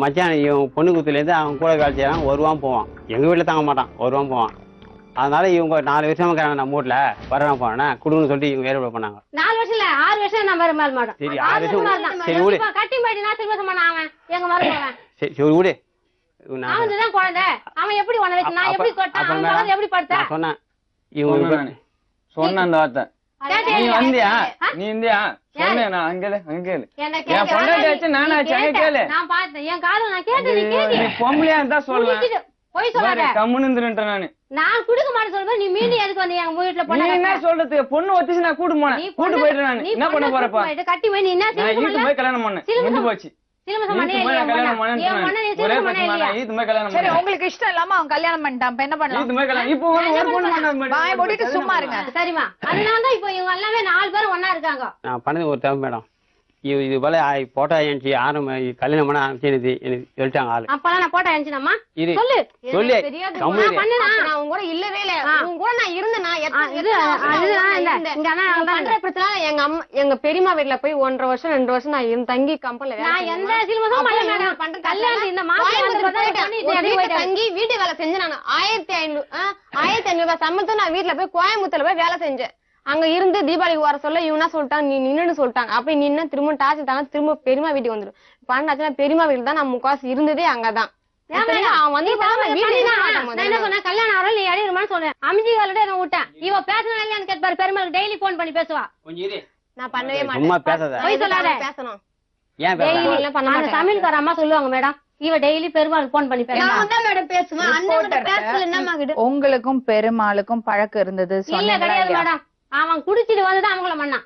மச்சான் இவன் பொண்ணு குத்துலேருந்து அவன் கூட வேலை செய்யறான். வருவான் போவான். எங்க வீட்டுல தங்க மாட்டான். வருவான் போவான். அதனால இவங்க 4 வருஷமா இருக்கிறாங்க நம்ம வீட்டுல. வரலாம் போனா குடுன்னு சொல்லிட்டு இவங்க வேறு பண்ணாங்க. 4 வருஷம் இல்ல 6 வருஷம் நான் மருமகள் மாட்டோம். சரி 6 வருஷம் சரி விடு. கட்டி போயிட்டு நான் திரும்ப பண்ண அவன் எங்க மருமகன். சரி விடு. அவன் தான் குழந்தை. அவன் எப்படி உன வச்சு நான் எப்படி கொட்டான்? அவன் எப்படி படுத்த? நான் சொன்னேன் இவங்க சொன்ன அந்த வார்த்தை நீ வந்தியா நீ இந்தியா சொன்னேன் நான் அங்க கேளு என் பொண்டாட்டி வச்சு நானும் ஆச்சு அங்க கேளு நான் பார்த்தேன் என் காது நான் கேட்டது நீ பொம்பளையா இருந்தா சொல்லலாம் போய் சொல்லாத கம்முன்னு இருந்துட்டேன் நான் குடுக்க மாட்டேன் சொல்றேன் நீ மீண்டும் எதுக்கு வந்து எங்க வீட்டுல நீ என்ன சொல்றது பொண்ணு ஒத்திச்சு நான் கூட்டு போனேன் கூட்டு போயிட்டு நான் என்ன பண்ண போறப்பா கட்டி போய் நீ என்ன நான் ஈட்டு போய் கல்யாணம் பண்ணேன் முடிஞ்சு போச்சு சரி உங்களுக்கு இஷ்டம் இல்லாம அவன் கல்யாணம் பண்ணிட்டான் இப்ப என்ன பண்ணலாம் இப்போ ஒரு பொண்ணு வாயை போட்டுட்டு சும்மா இருங்க சரிமா அதனாலதான் இப்போ இவங்க எல்லாமே 4 பேரும் ஒண்ணா இருக்காங்க நான் பண்ணது ஒரு தப்பு மேடம் இது போல போட்டோ ஏஞ்சி கல்யாணம் பண்ண ஆரம்பிச்சு எனக்கு சொல்லிட்டாங்க ஆளு அப்பதான் நான் போட்டோ ஏஞ்சினம்மா இது சொல்லு சொல்லு நான் உங்க கூட இல்லவே இல்ல உங்க கூட நான் இருந்தேனா பண்ற பிரச்சனை எங்க பெரியம்மா வீட்டுல போய் 1.5 வருஷம் 2 வருஷம் நான் தங்கி கம்பெனில நான் எந்த சீலமும் பண்ணல மேடம் பண்ற கல்யாணம் இந்த மாசம் தங்கி வீட்டு வேலை செஞ்சேன் நான் 1500 ரூபாய் சம்பளத்தை நான் வீட்டுல போய் கோயம்புத்தூர்ல போய் வேலை செஞ்சேன் அங்க இருந்து தீபாவளிக்கு வர சொல்ல இவனா சொல்லிட்டாங்க நீ நின்னுன்னு சொல்லிட்டாங்க அப்படி நின்னு திரும்ப டாச்சு தாங்க திரும்ப பெரியமா வீட்டுக்கு வந்துடும் பண்ணாச்சுன்னா பெரியமா வீட்டுல தான் நான் முக்காசு இருந்ததே அங்கதான் அவன் வந்து என்ன சொன்ன கல்யாணம் ஆகல நீ அடிக்கிறமான்னு சொன்னேன் அமைஞ்சி காலோட என்ன விட்டேன் இவ பேசணும் இல்லையான்னு கேட்பாரு பெருமாளுக்கு டெய்லி போன் பண்ணி பேசுவா நான் பண்ணவே மாட்டேன் போய் சொல்லாத பேசணும் சமையல்கார அம்மா சொல்லுவாங்க மேடம் இவ டெய்லி பெருமாளுக்கு போன் பண்ணி பேசுவான் உங்களுக்கும் பெருமாளுக்கும் பழக்கம் இருந்தது இல்ல கிடையாது மேடம் அவன் குடிச்சிட்டு வந்து அவங்கள பண்ணான்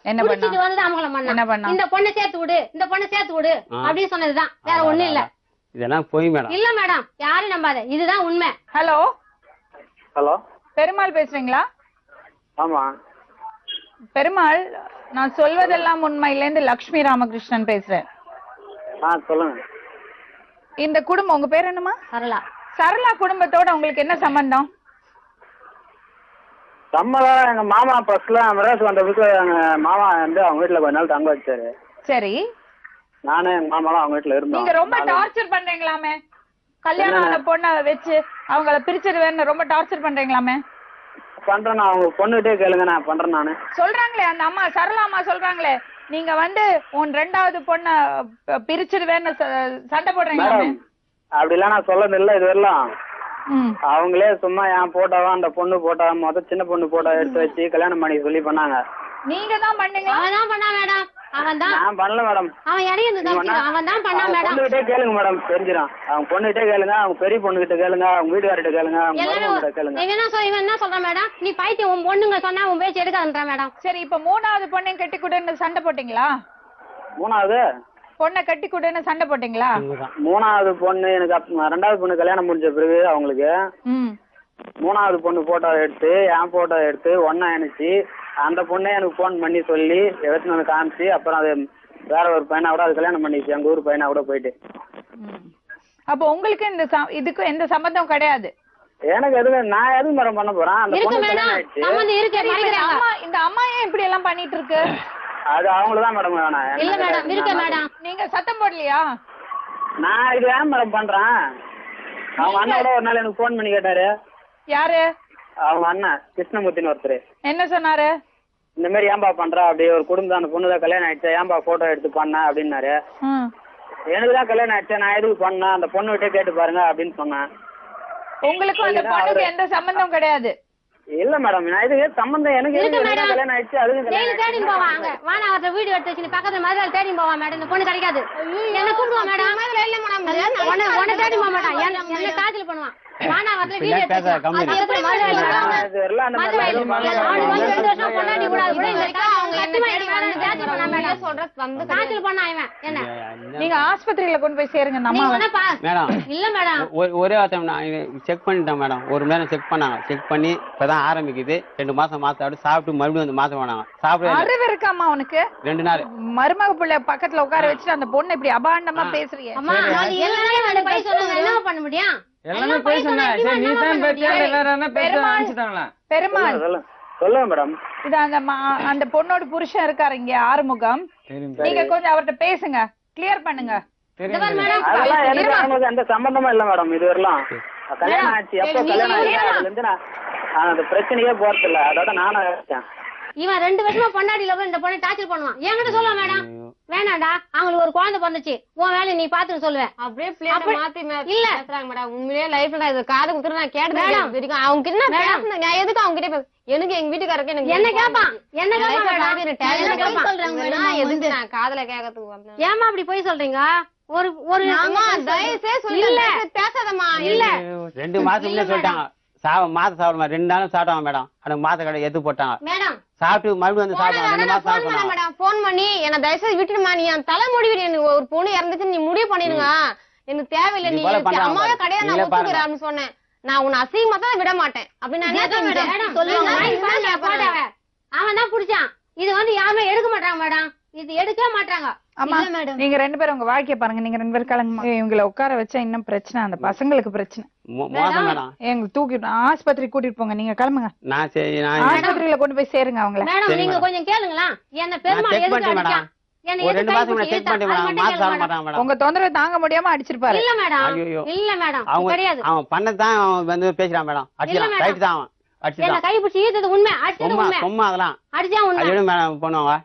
என்ன குடிச்சிட்டு வந்து அவங்கள பண்ணான் இந்த பொண்ணை சேர்த்து விடு இந்த பொண்ணை சேர்த்து விடு அப்படின்னு சொன்னதுதான் வேற ஒண்ணும் இல்ல இதெல்லாம் போய் மேடம் இல்ல மேடம் யாரும் நம்பாத இதுதான் உண்மை ஹலோ ஹலோ பெருமாள் பேசுறீங்களா ஆமா பெருமாள் நான் சொல்வதெல்லாம் உண்மையில இருந்து லட்சுமி ராமகிருஷ்ணன் பேசுறேன் சொல்லுங்க இந்த குடும்பம் உங்க பேர் என்னமா சரளா சரளா குடும்பத்தோட உங்களுக்கு என்ன சம்பந்தம் சம்மதம் எங்க மாமா பஸ்ல மெட்ராஸ் வந்ததுக்கு எங்க மாமா வந்து அவங்க வீட்டுல கொஞ்ச நாள் தங்க வச்சாரு சரி நானும் எங்க மாமாலாம் அவங்க வீட்டுல இருந்தோம் நீங்க ரொம்ப டார்ச்சர் பண்றீங்களாமே கல்யாணம் ஆன பொண்ண வச்சு அவங்கள பிரிச்சிருவேன்னு ரொம்ப டார்ச்சர் பண்றீங்களாமே பண்றேன் அவங்க பொண்ணுகிட்டே கேளுங்க நான் பண்றேன் நானு சொல்றாங்களே அந்த அம்மா சரளா அம்மா சொல்றாங்களே நீங்க வந்து உன் 2வது பொண்ண பிரிச்சிருவேன்னு சண்டை போடுறீங்களாமே அப்படிலாம் நான் சொல்லது இல்ல இது வரலாம் அவங்களே சும்மா என் போட்டோவா அந்த பொண்ணு போட்டோ மொத்தம் சின்ன பொண்ணு போட்டோ எடுத்து வச்சு கல்யாணம் பண்ணி சொல்லி பண்ணாங்க நீங்க தான் பண்ணீங்க அவன் தான் பண்ணா மேடம் அவன் தான் நான் பண்ணல மேடம் அவன் இடையில அவன் தான் பண்ணா மேடம் பொண்ணுகிட்டே கேளுங்க மேடம் தெரிஞ்சிடும் அவங்க பொண்ணுகிட்டே கேளுங்க அவங்க பெரிய பொண்ணு கிட்ட கேளுங்க அவங்க வீட்டுக்காரிட்ட கேளுங்க அவங்க மருமகிட்ட கேளுங்க இவன் என்ன சொல்றான் மேடம் நீ பைத்தியம் உன் பொண்ணுங்க சொன்னா உன் பேச்சு எடுக்காதுன்றான் மேடம் சரி இப்ப 3வது பொண்ணையும் கட்டி கொடுன்னு சண்டை போட்டீங்களா 3வது பொண்ணை கட்டி கொடுன்னு சண்டை போட்டீங்களா 3வது பொண்ணு எனக்கு 2வது பொண்ணு கல்யாணம் முடிஞ்ச பிறகு அவங்களுக்கு 3வது பொண்ணு போட்டோ எடுத்து என் போட்டோ எடுத்து ஒன்னா அனுப்பிச்சு அந்த பொண்ணே எனக்கு போன் பண்ணி சொல்லி எடுத்துன்னு வந்து காமிச்சு அப்புறம் அது வேற ஒரு பையனா கூட அது கல்யாணம் பண்ணிச்சு எங்க ஊர் பையனா கூட போயிட்டு அப்ப உங்களுக்கு இந்த இதுக்கு எந்த சம்பந்தம் கிடையாது எனக்கு எதுக்கு நான் எதுக்கு மேடம் பண்ண போறேன் அந்த பொண்ணு கல்யாணம் ஆயிடுச்சு இந்த அம்மா ஏன் இப்படி எல்லாம் பண்ணிட்டு இருக்கு அது அவங்களுதான் மேடம் வேணாம் இல்ல மேடம் இருக்க மேடம் நீங்க சத்தம் போடலையா நான் இது ஏன் மேடம் பண்றேன் அவங்க அண்ணா கூட ஒரு நாள் எனக்கு போன் பண்ணி கேட்டாரு யாரு அவங்க அண்ணன் கிருஷ்ணமூர்த்தின்னு ஒருத்தர் என்ன சொன்னாரு இந்த மாதிரி ஏன்பா பண்றா அப்படி ஒரு குடும்பம் அந்த பொண்ணுதான் கல்யாணம் ஆயிடுச்சு ஏன்பா போட்டோ எடுத்து பண்ண அப்படின்னாரு எனக்கு தான் கல்யாணம் ஆயிடுச்சு நான் எதுக்கு பண்ணேன் அந்த பொண்ணு விட்டே கேட்டு பாருங்க அப்படின்னு சொன்னேன் உங்களுக்கும் அந்த பொண்ணுக்கு எந்த சம்பந்தம் கிடையாது இல்ல மேடம் நான் இதுக்கு சம்பந்தம் எனக்கு கல்யாணம் ஆயிடுச்சு அதுக்கு தேடி போவாங்க வானா அவர வீடியோ எடுத்து வச்சு பக்கத்துல மாதிரி தேடி போவா மேடம் இந்த பொண்ணு கிடைக்காது என்ன கூப்பிடுவா மேடம் இல்ல மேடம் உன்னை தேடி போக மாட்டான் என்ன காதல் பண்ணுவான் வானா அவர வீடியோ எடுத்து அது எப்படி பொண்ணாடி கூடாது கூட இந்த அவங்க என்ன சொல்றது வந்து காதல் பண்ணா இவன் என்ன நீங்க ஆஸ்பத்திரியில கொண்டு போய் சேருங்க நம்ம மேடம் இல்ல மேடம் ஒரே வார்த்தை நான் செக் பண்ணிட்டேன் மேடம் 1 மணி நேரம் செக் பண்ணாங்க செக் பண்ணி இப்பதான் ஆரம்பிக்குது 2 மாசம் மாத்தாடு சாப்பிட்டு மறுபடியும் வந்து மாசம் வேணாங்க சாப்பிட அறிவு இருக்காமா உனக்கு 2 நாள் மருமக பிள்ளை பக்கத்துல உட்கார வச்சுட்டு அந்த பொண்ணு இப்படி அபாண்டமா பேசுறீங்க என்ன பண்ண முடியும் எல்லாமே போய் சொன்னா நீ தான் பேசியா எல்லாரும் பேச ஆரம்பிச்சிட்டாங்களா பெருமாள் சொல்லுங்க மேடம் இது அந்த பொண்ணோட புருஷன் இருக்காரு இங்க ஆறுமுகம் நீங்க கொஞ்சம் அவர்கிட்ட பேசுங்க கிளியர் பண்ணுங்க அதெல்லாம் எனக்கு அவங்களுக்கு எந்த சம்பந்தமும் இல்ல மேடம் இது வரலாம் கல்யாணம் ஆச்சு எப்போ கல்யாணம் ஆச்சு அதுல இருந்து நான் அந்த பிரச்சனையே போறது இல்ல அதோட நானும் இருக்கேன் இவன் 2 வருஷமா பொண்டாட்டில போய் இந்த பொண்ணை டார்ச்சர் பண்ணுவான். என்கிட்ட சொல்லுவான் மேடம், வேணாண்டா அவங்களுக்கு ஒரு குழந்தை பிறந்துச்சு, உன் வேலையை நீ பாத்துட்டு சொல்லுவேன். அப்படியே மாத்தி இல்ல பேசுறாங்க மேடம். உண்மையிலேயே லைஃப்ல நான் இது காது குடுத்து நான் கேட்டேன். அவங்க கிட்ட நான் எதுக்கு அவங்க கிட்ட எனக்கு எங்க வீட்டுக்காரருக்கு எனக்கு என்ன கேட்பான் எதுக்கு நான் காதல கேட்கறதுக்கு வந்தேன். ஏமா அப்படி போய் சொல்றீங்க? ஒரு ஒரு இல்ல பேசாதம்மா. இல்ல 2 மாசம் முன்னே சொல்லிட்டாங்க மாசம் சாப்பிடுமா 2 நாளும் சாப்பிட்டாங்க மேடம். அந்த மாச கடை எது போட்டாங்க மேடம். சாப்பிட்டு மறுபடியும் வந்து சாப்பிட்டாங்க. 2 மாசம் சாப்பிட்டாங்க மேடம். போன் பண்ணி என்ன தயவுசெய்து விட்டுடுமா, நீ என் தலை முடிவு, எனக்கு ஒரு பொண்ணு இறந்துச்சு நீ முடிவு பண்ணிருங்க, எனக்கு தேவையில்லை, நீ அம்மாவே கிடையாது நான் ஒத்துக்கிறேன் அப்படின்னு சொன்னேன். நான் உன்னை அசிங்கமா தான் விட மாட்டேன் அப்படின்னு அவன் தான் புடிச்சான். இது வந்து யாருமே எடுக்க மாட்டாங்க மேடம், இது எடுக்கவே மாட்டாங்க. நீங்க 2 பேரும் உங்க வாழ்க்கைய பாருங்க. நீங்க 2 பேரும் கிளம்புங்க. இவங்களை உட்கார வச்சா இன்னும் பிரச்சனை, அந்த பசங்களுக்கு பிரச்சனை. எங்க தூக்கிட்டு ஆஸ்பத்திரி கூட்டிட்டு போங்க. நீங்க கிளம்புங்க. ஆஸ்பத்திரியில கொண்டு போய் சேருங்க அவங்கள. மேடம் நீங்க கொஞ்சம் கேளுங்களா, என்ன பெருமாள் எதுக்கு அடிச்சான்? உங்க தொந்தரவு தாங்க முடியாம அடிச்சிருப்பாரு. இல்ல மேடம், இல்ல மேடம் கிடையாது. அவன் பண்ணதான் வந்து பேசுறான் மேடம். அடிச்சான் ரைட் தான். அவன் என்ன கை பிடிச்சி ஈத்தது உண்மை, அடிச்சது உண்மை. சும்மா அதெல்லாம் அடிச்சா உண்மை. அதே மேடம் பண்ணுவாங்க.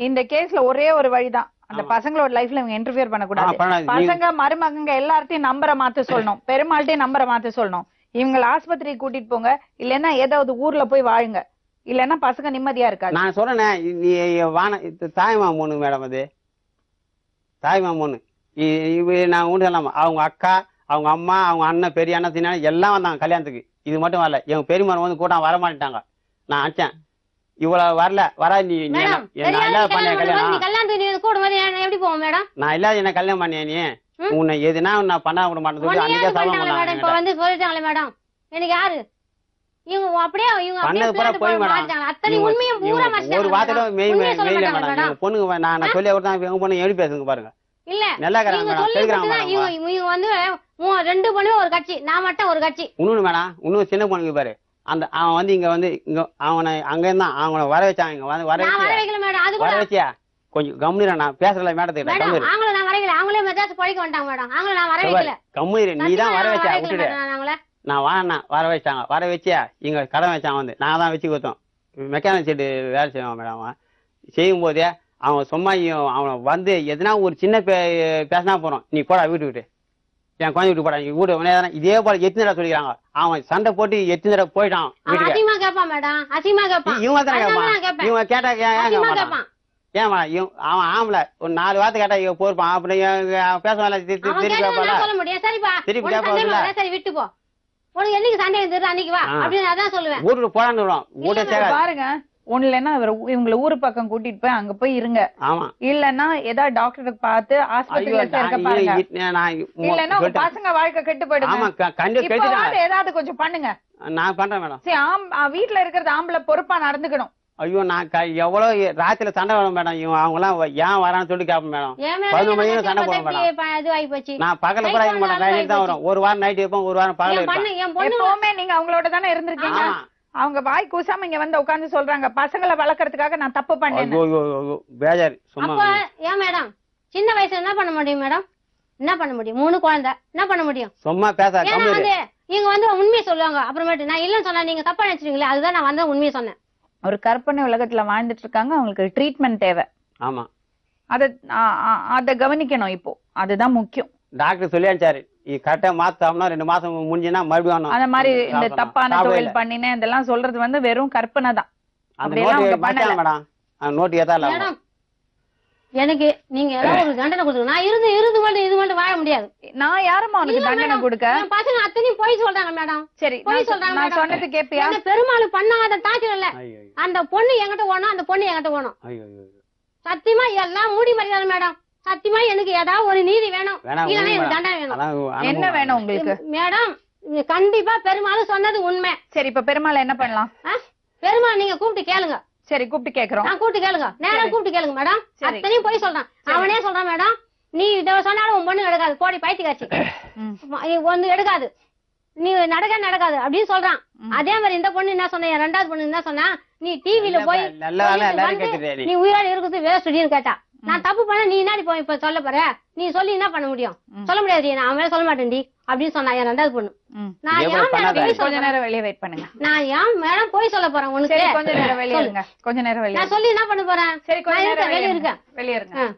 இந்த கேஸ்ல ஒரே ஒரு வழிதான், அந்த பசங்களோட லைஃப்ல இவங்க இன்டர்ஃபியர் பண்ணக்கூடாது. பசங்க மருமகங்க எல்லார்ட்டையும் நம்பரை மாத்த சொல்லணும், பெருமாள்கிட்டயும் நம்பரை மாத்த சொல்லணும். இவங்களை ஆஸ்பத்திரிக்கு கூட்டிட்டு போங்க, இல்லன்னா ஏதாவது ஊர்ல போய் வாழுங்க, இல்லன்னா பசங்க நிம்மதியா இருக்காது. நான் சொல்றேன் தாய்மா பொண்ணு மேடம், அது தாய்மா பொண்ணு. நான் உண்டு சொல்லாம அவங்க அக்கா, அவங்க அம்மா, அவங்க அண்ணன், பெரிய அண்ணன், சின்ன எல்லாம் வந்தாங்க கல்யாணத்துக்கு. இது மட்டும் வரல. எங்க பெரியம்மா வந்து கூட்டம் வர மாட்டாங்க. நான் அடிச்சேன், இவ்வளவு வரல வரா நீ கல்யாணம் எப்படி போவோம் மேடம்? நான் இல்லாத என்ன கல்யாணம் பண்ணியா நீ? உன்னை எதுனா நான் பண்ண விட மாட்டேன். இப்ப வந்து சொல்லிட்டாங்களே மேடம், எனக்கு யாரு இவங்க அப்படியே ஒரு வார்த்தை பொண்ணுங்க நான் சொல்லி எங்க பொண்ணு எப்படி பேசுங்க பாருங்க. இல்ல நல்லா இவங்க வந்து 2 பொண்ணுமே ஒரு கட்சி, நான் மட்டும் ஒரு கட்சி. இன்னொன்னு வேணாம், இன்னும் சின்ன பொண்ணுங்க பாரு, அந்த அவன் வந்து இங்க வந்து அவனை அங்க இருந்தான், அவனை வர வச்சாங்க. இங்க வந்து வர வச்சியா கொஞ்சம் கம்முனிரா, நான் பேசல மேடத்துக்கிட்ட. அவங்களே மெட்ராஸ் படிக்க வந்தாங்க மேடம், அவங்கள நான் வர வைக்கல. கம்முனிரு, நீ தான் வர வச்சா விட்டுடு. நான் வாண்ணா வர வச்சிட்டாங்க. வர வச்சியா இங்க கடன் வச்சாங்க வந்து, நான் தான் வச்சு கொடுத்தோம். மெக்கானிக் செட்டு வேலை செய்வான் மேடம். அவன் செய்யும் போதே அவன் சும்மா அவனை வந்து எதுனா ஒரு சின்ன பேசினா போறோம், நீ போடா வீட்டு விட்டு, என் குழந்தை விட்டு போடா, நீ வீடு உடனே இதே போல எத்தனை தடவை சொல்லிக்கிறாங்க. அவன் சண்டை போட்டு எத்தனை தடவை போயிட்டான் வீட்டுக்கு. இவங்க தானே கேட்பான், இவங்க கேட்டா ஏமா அவன் ஆம்பளை ஒரு 4 வார்த்தை கேட்டா போயிருப்பான். அப்படி பேசுவாங்க திருப்பி கேட்பாங்க. சரி விட்டு போ, உனக்கு என்னைக்கு சண்டை அன்னைக்கு வா அப்படின்னு அதான் சொல்லுவேன். வீட்டுக்கு போடான்னு பாருங்க. ஒண்ணு இல்லன்னா இவங்களை ஊரு பக்கம் கூட்டிட்டு போய் அங்க போய் இருங்க. ஆமா, இல்லன்னா ஏதாவது டாக்டரை பார்த்து ஆஸ்பத்திரியில சேர்க்க பாருங்க. இல்லன்னா உங்க பசங்க வாழ்க்கை கெட்டு போயிடுங்க. ஏதாவது கொஞ்சம் பண்ணுங்க. நான் பண்றேன் மேடம். சரி, வீட்டுல இருக்கிறது ஆம்பளை பொறுப்பா நடந்துக்கணும். ஐயோ நான் எவ்வளவு ராத்திரில சண்டை வரும் மேடம். அவங்க எல்லாம் ஏன் வரான்னு சொல்லி கேட்பேன் மேடம். 11 மணிக்கு சண்டை போடும் மேடம். நான் பகல கூட இருக்க மாட்டேன், நைட் தான் வரும். ஒரு வாரம் நைட் இருப்போம், ஒரு வாரம் பகல இருப்பேன். எப்பவுமே நீங்க அவங்களோட தானே இருந்திருக்கீங்க. அவங்க வாய் கூசாம இங்க வந்து உட்கார்ந்து சொல்றாங்க பசங்களை வளர்க்கறதுக்காக நான் தப்பு பண்ணேன். பேஜார் சும்மா. ஏன் மேடம் சின்ன வயசுல என்ன பண்ண முடியும் மேடம்? என்ன பண்ண முடியும்? 3 குழந்தை என்ன பண்ண முடியும்? சும்மா பேச. இவங்க வந்து உண்மையை சொல்லுவாங்க. அப்புறமேட்டு நான் இல்லன்னு சொன்னா நீங்க தப்பா நினைச்சிருக்கீங்களே, அதுதான் நான் வந்து உண்மையை சொன்னேன். ஒரு கற்பனை உலகத்துல வாழ்ந்துட்டு இருக்காங்க, அவங்களுக்கு ட்ரீட்மெண்ட் தேவை. ஆமா, அத கவனிக்கணும். இப்போ அதுதான் முக்கியம். டாக்டர் சொல்லியாச்சாரு, கரெக்டா மாத்தோம்னா 2 மாசம் முடிஞ்சுனா மறுபடியும் அந்த மாதிரி இந்த தப்பான தொழில் பண்ணினேன் இதெல்லாம் சொல்றது வந்து வெறும் கற்பனை தான். எனக்கு நீங்க ஏதாவது ஒரு தண்டனை கொடுங்க. நான் இருந்து மட்டும் இது மட்டும் வாழ முடியாது. நான் யாருமா உனக்கு தண்டனை கொடுக்க? பசங்க அத்தனையும் போய் சொல்றாங்க மேடம். சரி போய் சொல்றாங்க. நான் சொன்னது கேப்பியா? பெருமாள் பண்ணாத டார்ச்சர் இல்ல. அந்த பொண்ணு என்கிட்ட ஓணும், அந்த பொண்ணு என்கிட்ட ஓணும். சத்தியமா எல்லாம் மூடி மறியாது மேடம். சத்தியமா எனக்கு ஏதாவது ஒரு நீதி வேணும், இல்லன்னா எனக்கு தண்டனை வேணும். என்ன வேணும் உங்களுக்கு மேடம்? கண்டிப்பா பெருமாள் சொன்னது உண்மை. சரி, இப்ப பெருமாள் என்ன பண்ணலாம்? பெருமாள் நீங்க கூப்பிட்டு கேளுங்க. சரி, கூப்பிட்டு கேக்குறோம். கூப்பிட்டு கேளுங்க, நேரம் கூப்பிட்டு கேளுங்க மேடம். அத்தனையும் போய் சொல்றான். அவனே சொல்றான் மேடம், நீ இத சொன்னாலும் உன் பொண்ணு எடுக்காது, போடி பைத்தி காட்சி ஒண்ணு எடுக்காது, நீ நடக்காது அப்படின்னு சொல்றான். அதே மாதிரி இந்த பொண்ணு என்ன சொன்ன, 2வது பொண்ணு என்ன சொன்னா, நீ டிவில போய் நீ உயிரோட இருக்குது வேஸ்ட்னு கேட்டா. நான் தப்பு பண்ண நீ என்ன இப்ப சொல்ல போற, நீ சொல்லி என்ன பண்ண முடியும், சொல்ல முடியாது, நான் அவன் சொல்ல மாட்டேன்டி அப்படின்னு சொன்னா என் ரெண்டாவது பொண்ணு. நான் ஏன் மேடம் கொஞ்ச நேரம் வெளியே வெயிட் பண்ணுங்க. நான் ஏன் மேடம் போய் சொல்ல போறேன் உனக்கு? கொஞ்ச நேரம் வெளியே இருங்க, கொஞ்ச நேரம் வெளியே. நான் சொல்லி என்ன பண்ண போறேன்? சரி கொஞ்ச நேரம் வெளியே இருக்கேன். வெளியே இருங்க.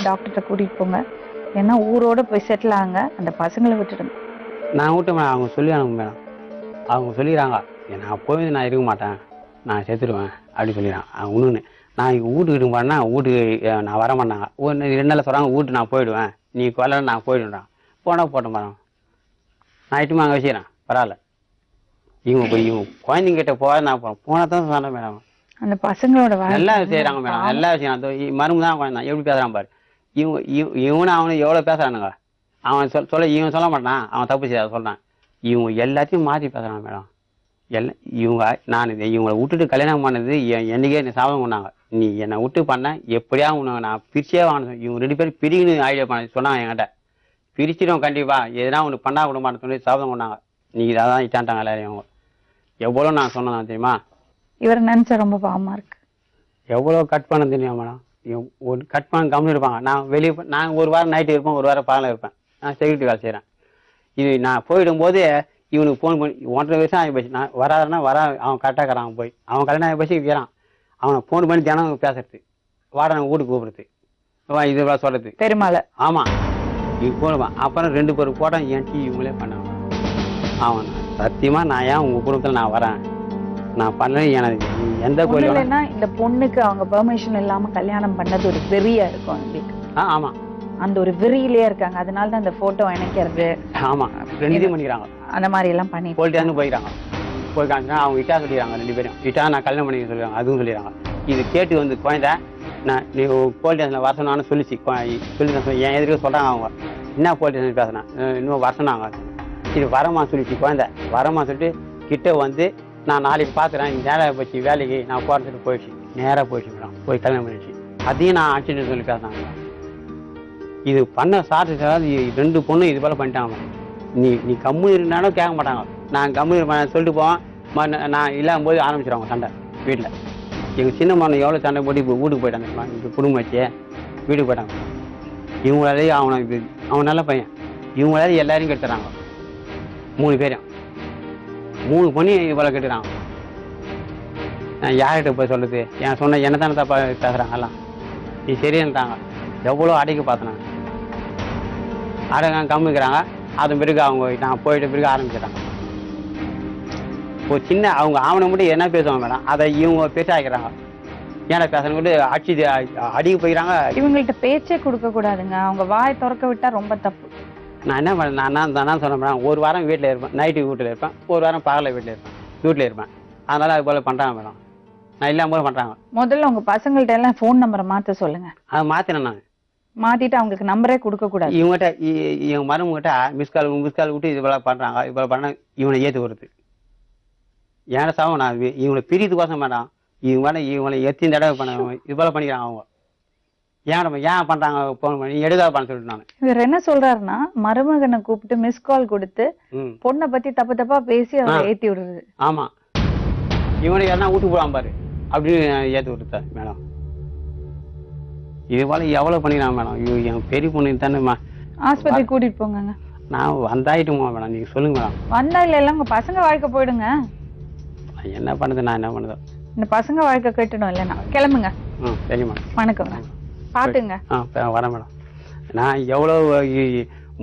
டாக்டர்கிட்ட கூட்டிட்டு போங்க, ஏன்னா ஊரோட போய் செட்டில் ஆகுங்க, அந்த பசங்களை விட்டுடுங்க. நான் விட்டு அவங்க சொல்லி அனுப்புங்க மேடம். அவங்க சொல்லிடுறாங்க நான் போய் நான் இருக்க மாட்டேன், நான் செத்துடுவேன் அப்படி சொல்லிடுறான். ஒன்று நான் வீட்டுக்கு இருக்க மாட்டேன்னா வீட்டுக்கு நான் வர மாட்டாங்க. ஒன்று 2 நாள் சொல்கிறாங்க வீட்டு நான் போயிடுவேன், நீ கொல்ல நான் போயிடுறான். போனால் போட்டேன் மேடம், நான் இட்டுமா அங்கே வச்சுக்கிறேன் பரவாயில்ல. இவங்க குழந்தைங்க கிட்ட போக நான் போனால் தான் சொன்னேன் மேடம். அந்த பசங்களோட நல்லா செய்கிறாங்க மேடம், நல்லா வச்சுக்கிறான். அந்த மருமு தான் குழந்தான் எப்படி பேசுகிறான் பாரு. இவனை அவனை எவ்வளோ பேசுகிறானுங்க. அவன் சொல்ல இவன் சொல்ல மாட்டான், அவன் தப்பு செய்ய சொல்கிறான். இவங்க எல்லாத்தையும் மாற்றி பேசுகிறான் மேடம். இவங்களை விட்டுட்டு கல்யாணம் பண்ணது என்னைக்கே என்னை சாதம் பண்ணாங்க. நீ என்னை விட்டு பண்ண எப்படியா உன்னை நான் பிரிச்சே வாங்கணும். இவங்க 2 பேரும் பிரிக்கணும் ஐடியா பண்ண சொன்னாங்க என்கிட்ட. பிரிச்சிடும் கண்டிப்பா, எதுனா ஒன்று பண்ணா விடமான்னு சொல்லி சாதம் பண்ணாங்க. நீ இதான் இட்டான்ட்டாங்க எல்லாரையும். அவங்க எவ்வளோ நான் சொன்னேன் தெரியுமா? இவர் நினைச்சா ரொம்ப பாவமா இருக்கு. எவ்வளோ கட் பண்ண தெரியும் மேடம். ஒரு கட் பண்ண கம்மி இருப்பாங்க. நான் வெளியே நான் ஒரு வாரம் நைட்டு இருப்பேன், ஒரு வாரம் பகலில் இருப்பேன். நான் செக்யூரிட்டி வேலை செய்கிறேன். இது நான் போயிடும்போது இவனுக்கு ஃபோன் பண்ணி 1.5 வருஷம் ஆகி போச்சு. நான் வராதுன்னா அவன் கரெக்டாக இருக்கிறான். போய் அவன் கல்யாணம் ஆகி போச்சு இருக்கிறான். அவனை ஃபோன் பண்ணி தினம் பேசுறது, வாடகை வீட்டுக்கு கூப்பிடுறது, இது சொல்றது பெருமாள். ஆமாம் இது போடுவான். அப்புறம் 2 பேர் போட்டான் என் டீ இவங்களே பண்ணாங்க. அவன் சத்தியமாக நான் ஏன் உங்கள் குடும்பத்தில் நான் வரேன், நான் பண்ணல. எனக்கு எந்த கோயிலுன்னா இந்த பொண்ணுக்கு அவங்க பெர்மிஷன் இல்லாம கல்யாணம் பண்ணது ஒரு வெறியா இருக்கும் அவங்களுக்கு. ஆமா அந்த ஒரு வெறியிலேயே இருக்காங்க. அதனால தான் அந்த போட்டோ இணைக்கிறது. ஆமா 2 பண்ணிக்கிறாங்க. அந்த மாதிரி எல்லாம் பண்ணி போயிட்டான்னு போயிட்டாங்க. போய் காமிச்சா அவங்க இட்டா சொல்லிடுறாங்க. 2 பேரும் இட்டா நான் கல்யாணம் பண்ணி சொல்லிடுறாங்க. அதுவும் சொல்லிடுறாங்க. இது கேட்டு வந்து குழந்தை நான் நீ போலீஸ் ஸ்டேஷனில் வர சொன்னான்னு சொல்லிச்சு. சொல்லி என் எதிர்க்க சொல்கிறாங்க. அவங்க என்ன போலீஸ் ஸ்டேஷன் பேசுனேன், இன்னும் வர சொன்னாங்க. இது வரமா சொல்லிச்சு குழந்தை. வரமா சொல்லிட்டு கிட்ட வந்து நான் நாளைக்கு பார்க்குறேன், நேராக போச்சு வேலைக்கு நான் போகிறதுக்கு போயிடுச்சு. நேராக போயிடுச்சு மேடம். போய் கல்யாணம் பண்ணிடுச்சு. அதையும் நான் அடிச்சுட்டு சொல்லி பேசுனாங்க. இது பண்ண சார்ஜ் 2 பொண்ணு இது போல் பண்ணிட்டாங்க. நீ கம்மு இருந்தாலும் கேட்க மாட்டாங்க. நான் கம்மு இருப்பேன் சொல்லிட்டு போவேன். நான் இல்லாமல் போது ஆரம்பிச்சிடுவாங்க சண்டை வீட்டில். எங்கள் சின்ன மகன் எவ்வளோ சண்டை போட்டு இப்போ வீட்டுக்கு போயிட்டாங்க. இப்போ குடும்பம் வச்சு வீட்டுக்கு போயிட்டாங்க. இவங்களாலே அவன் நல்ல பையன். இவங்களாலே எல்லாரையும் கெடுத்துறாங்க. 3 பேரும் 3 பொண்ணு இது போல் கெட்டுறாங்க. நான் யார்கிட்ட போய் சொல்லுது? என் சொன்ன என்ன தானே தப்பா பேசுகிறாங்க. எல்லாம் நீ சரின்ட்டாங்க. எவ்வளோ அடைக்க பார்த்தனாங்க. அடங்க கம்மிக்கிறாங்க. அதன் பிறகு அவங்க நான் போயிட்ட பிறகு ஆரம்பிச்சிட்டாங்க. ஒரு சின்ன அவங்க ஆவணம் மட்டும் என்ன பேசுவாங்க மேடம், அதை இவங்க பேசாக்கிறாங்க. ஏன்னா பேசணும் கூட அடிக்க போய்க்கிறாங்க. இவங்கள்ட்ட பேச்சே கொடுக்க கூடாதுங்க. அவங்க வாய் திறக்க விட்டா ரொம்ப தப்பு. நான் என்ன பண்ணேன், நான் சொன்னேன் மேடம், 1 வாரம் வீட்டில் இருப்பேன், நைட்டு வீட்டில் இருப்பேன், 1 வாரம் பகலில் வீட்டில் இருப்பேன். அதனால அது போல பண்றாங்க மேடம். நான் இல்லாம போல பண்றாங்க. முதல்ல உங்க பசங்கள்ட்ட எல்லாம் ஃபோன் நம்பரை மாத்த சொல்லுங்க. அதை மாத்தினேன் நான். மாத்திட்டு அவங்களுக்கு நம்பரே கொடுக்க கூடாது. இவங்ககிட்ட இவங்க மருமகிட்ட மிஸ் கால் விட்டு இது போல பண்றாங்க. இது போல பண்ண இவனை ஏத்து வருது. ஏன்னா சாவும் நான் இவங்களை பிரித்துக்கோசம் வேண்டாம். இவங்களை எத்தனை தடவை பண்ண இது போல பண்ணிக்கிறாங்க. அவங்க ஏன் பண்றாங்க போன் பண்ணி எடுக்காத பண்ண சொல்லிட்டு நான். இவர் என்ன சொல்றாருன்னா, மருமகனை கூப்பிட்டு மிஸ் கால் கொடுத்து பொண்ணை பத்தி தப்பா பேசி அவரை ஏத்தி விடுறது. ஆமா, இவனை யாருன்னா வீட்டு போடாம பாரு அப்படின்னு ஏத்தி விடுறா மேடம். இது போல எவ்வளவு பண்ணிக்கிறாங்க மேடம். என் பெரிய பொண்ணு தானே ஆஸ்பத்திரி கூட்டிட்டு போங்க. நான் வந்தாயிட்டுமா மேடம், நீங்க சொல்லுங்க மேடம். வந்தா இல்ல உங்க பசங்க வாழ்க்கை போயிடுங்க. என்ன பண்ணுது, நான் என்ன பண்ணுது, இந்த பசங்க வாழ்க்கை கேட்டுடும் இல்லைன்னா கிளம்புங்க. சரி மேடம். வணக்கங்க. பாத்துங்க. வரேன் மேடம். நான் எவ்வளவு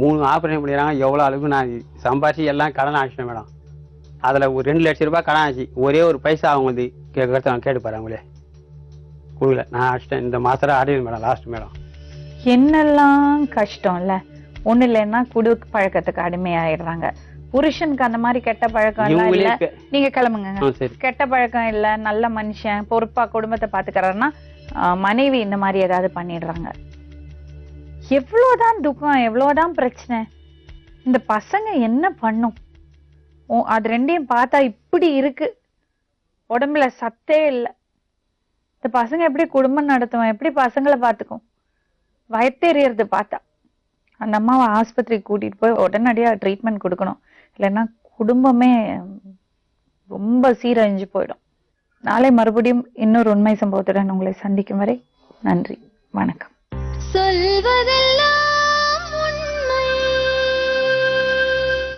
3 ஆபரேஷன் பண்ணிடுறாங்க. எவ்வளவு அளவுக்கு நான் சம்பாதிச்சு எல்லாம் கடன் ஆச்சுட்டேன் மேடம். அதுல ஒரு 2 லட்சம் ரூபாய் கடன் ஆச்சு. ஒரே ஒரு பைசா அவங்க வந்து கேட்டுப்பாரு அவங்களே கொடுக்கல. நான் ஆச்சுட்டேன். இந்த மாசம் ஆடிடு மேடம் லாஸ்ட் மேடம். என்னெல்லாம் கஷ்டம் இல்ல. ஒண்ணு இல்லைன்னா குடு பழக்கத்துக்கு அடிமையாயிடுறாங்க. புருஷனுக்கு அந்த மாதிரி கெட்ட பழக்கம் எல்லாம் இல்ல. நீங்க கிளம்புங்க. கெட்ட பழக்கம் இல்ல, நல்ல மனுஷன், பொறுப்பா குடும்பத்தை பாத்துக்கிறாருன்னா மனைவி இந்த மாதிரி ஏதாவது பண்ணிடுறாங்க. எவ்வளவுதான் துக்கம், எவ்வளவுதான் பிரச்சனை. இந்த பசங்க என்ன பண்ணும்? அது 2ஐயும் பார்த்தா இப்படி இருக்கு. உடம்புல சத்தே இல்லை. இந்த பசங்க எப்படி குடும்பம் நடத்துவோம், எப்படி பசங்களை பாத்துக்கும்? வயத்தெறியறது பார்த்தா. அந்த அம்மாவை ஆஸ்பத்திரிக்கு கூட்டிட்டு போய் உடனடியா ட்ரீட்மெண்ட் கொடுக்கணும். இல்லைன்னா குடும்பமே ரொம்ப சீரழிஞ்சு போயிடும். நாளை மறுபடியும் இன்னொரு உண்மை சம்பவத்துடன் உங்களை சந்திக்கும் வரை நன்றி, வணக்கம். சொல்வதில்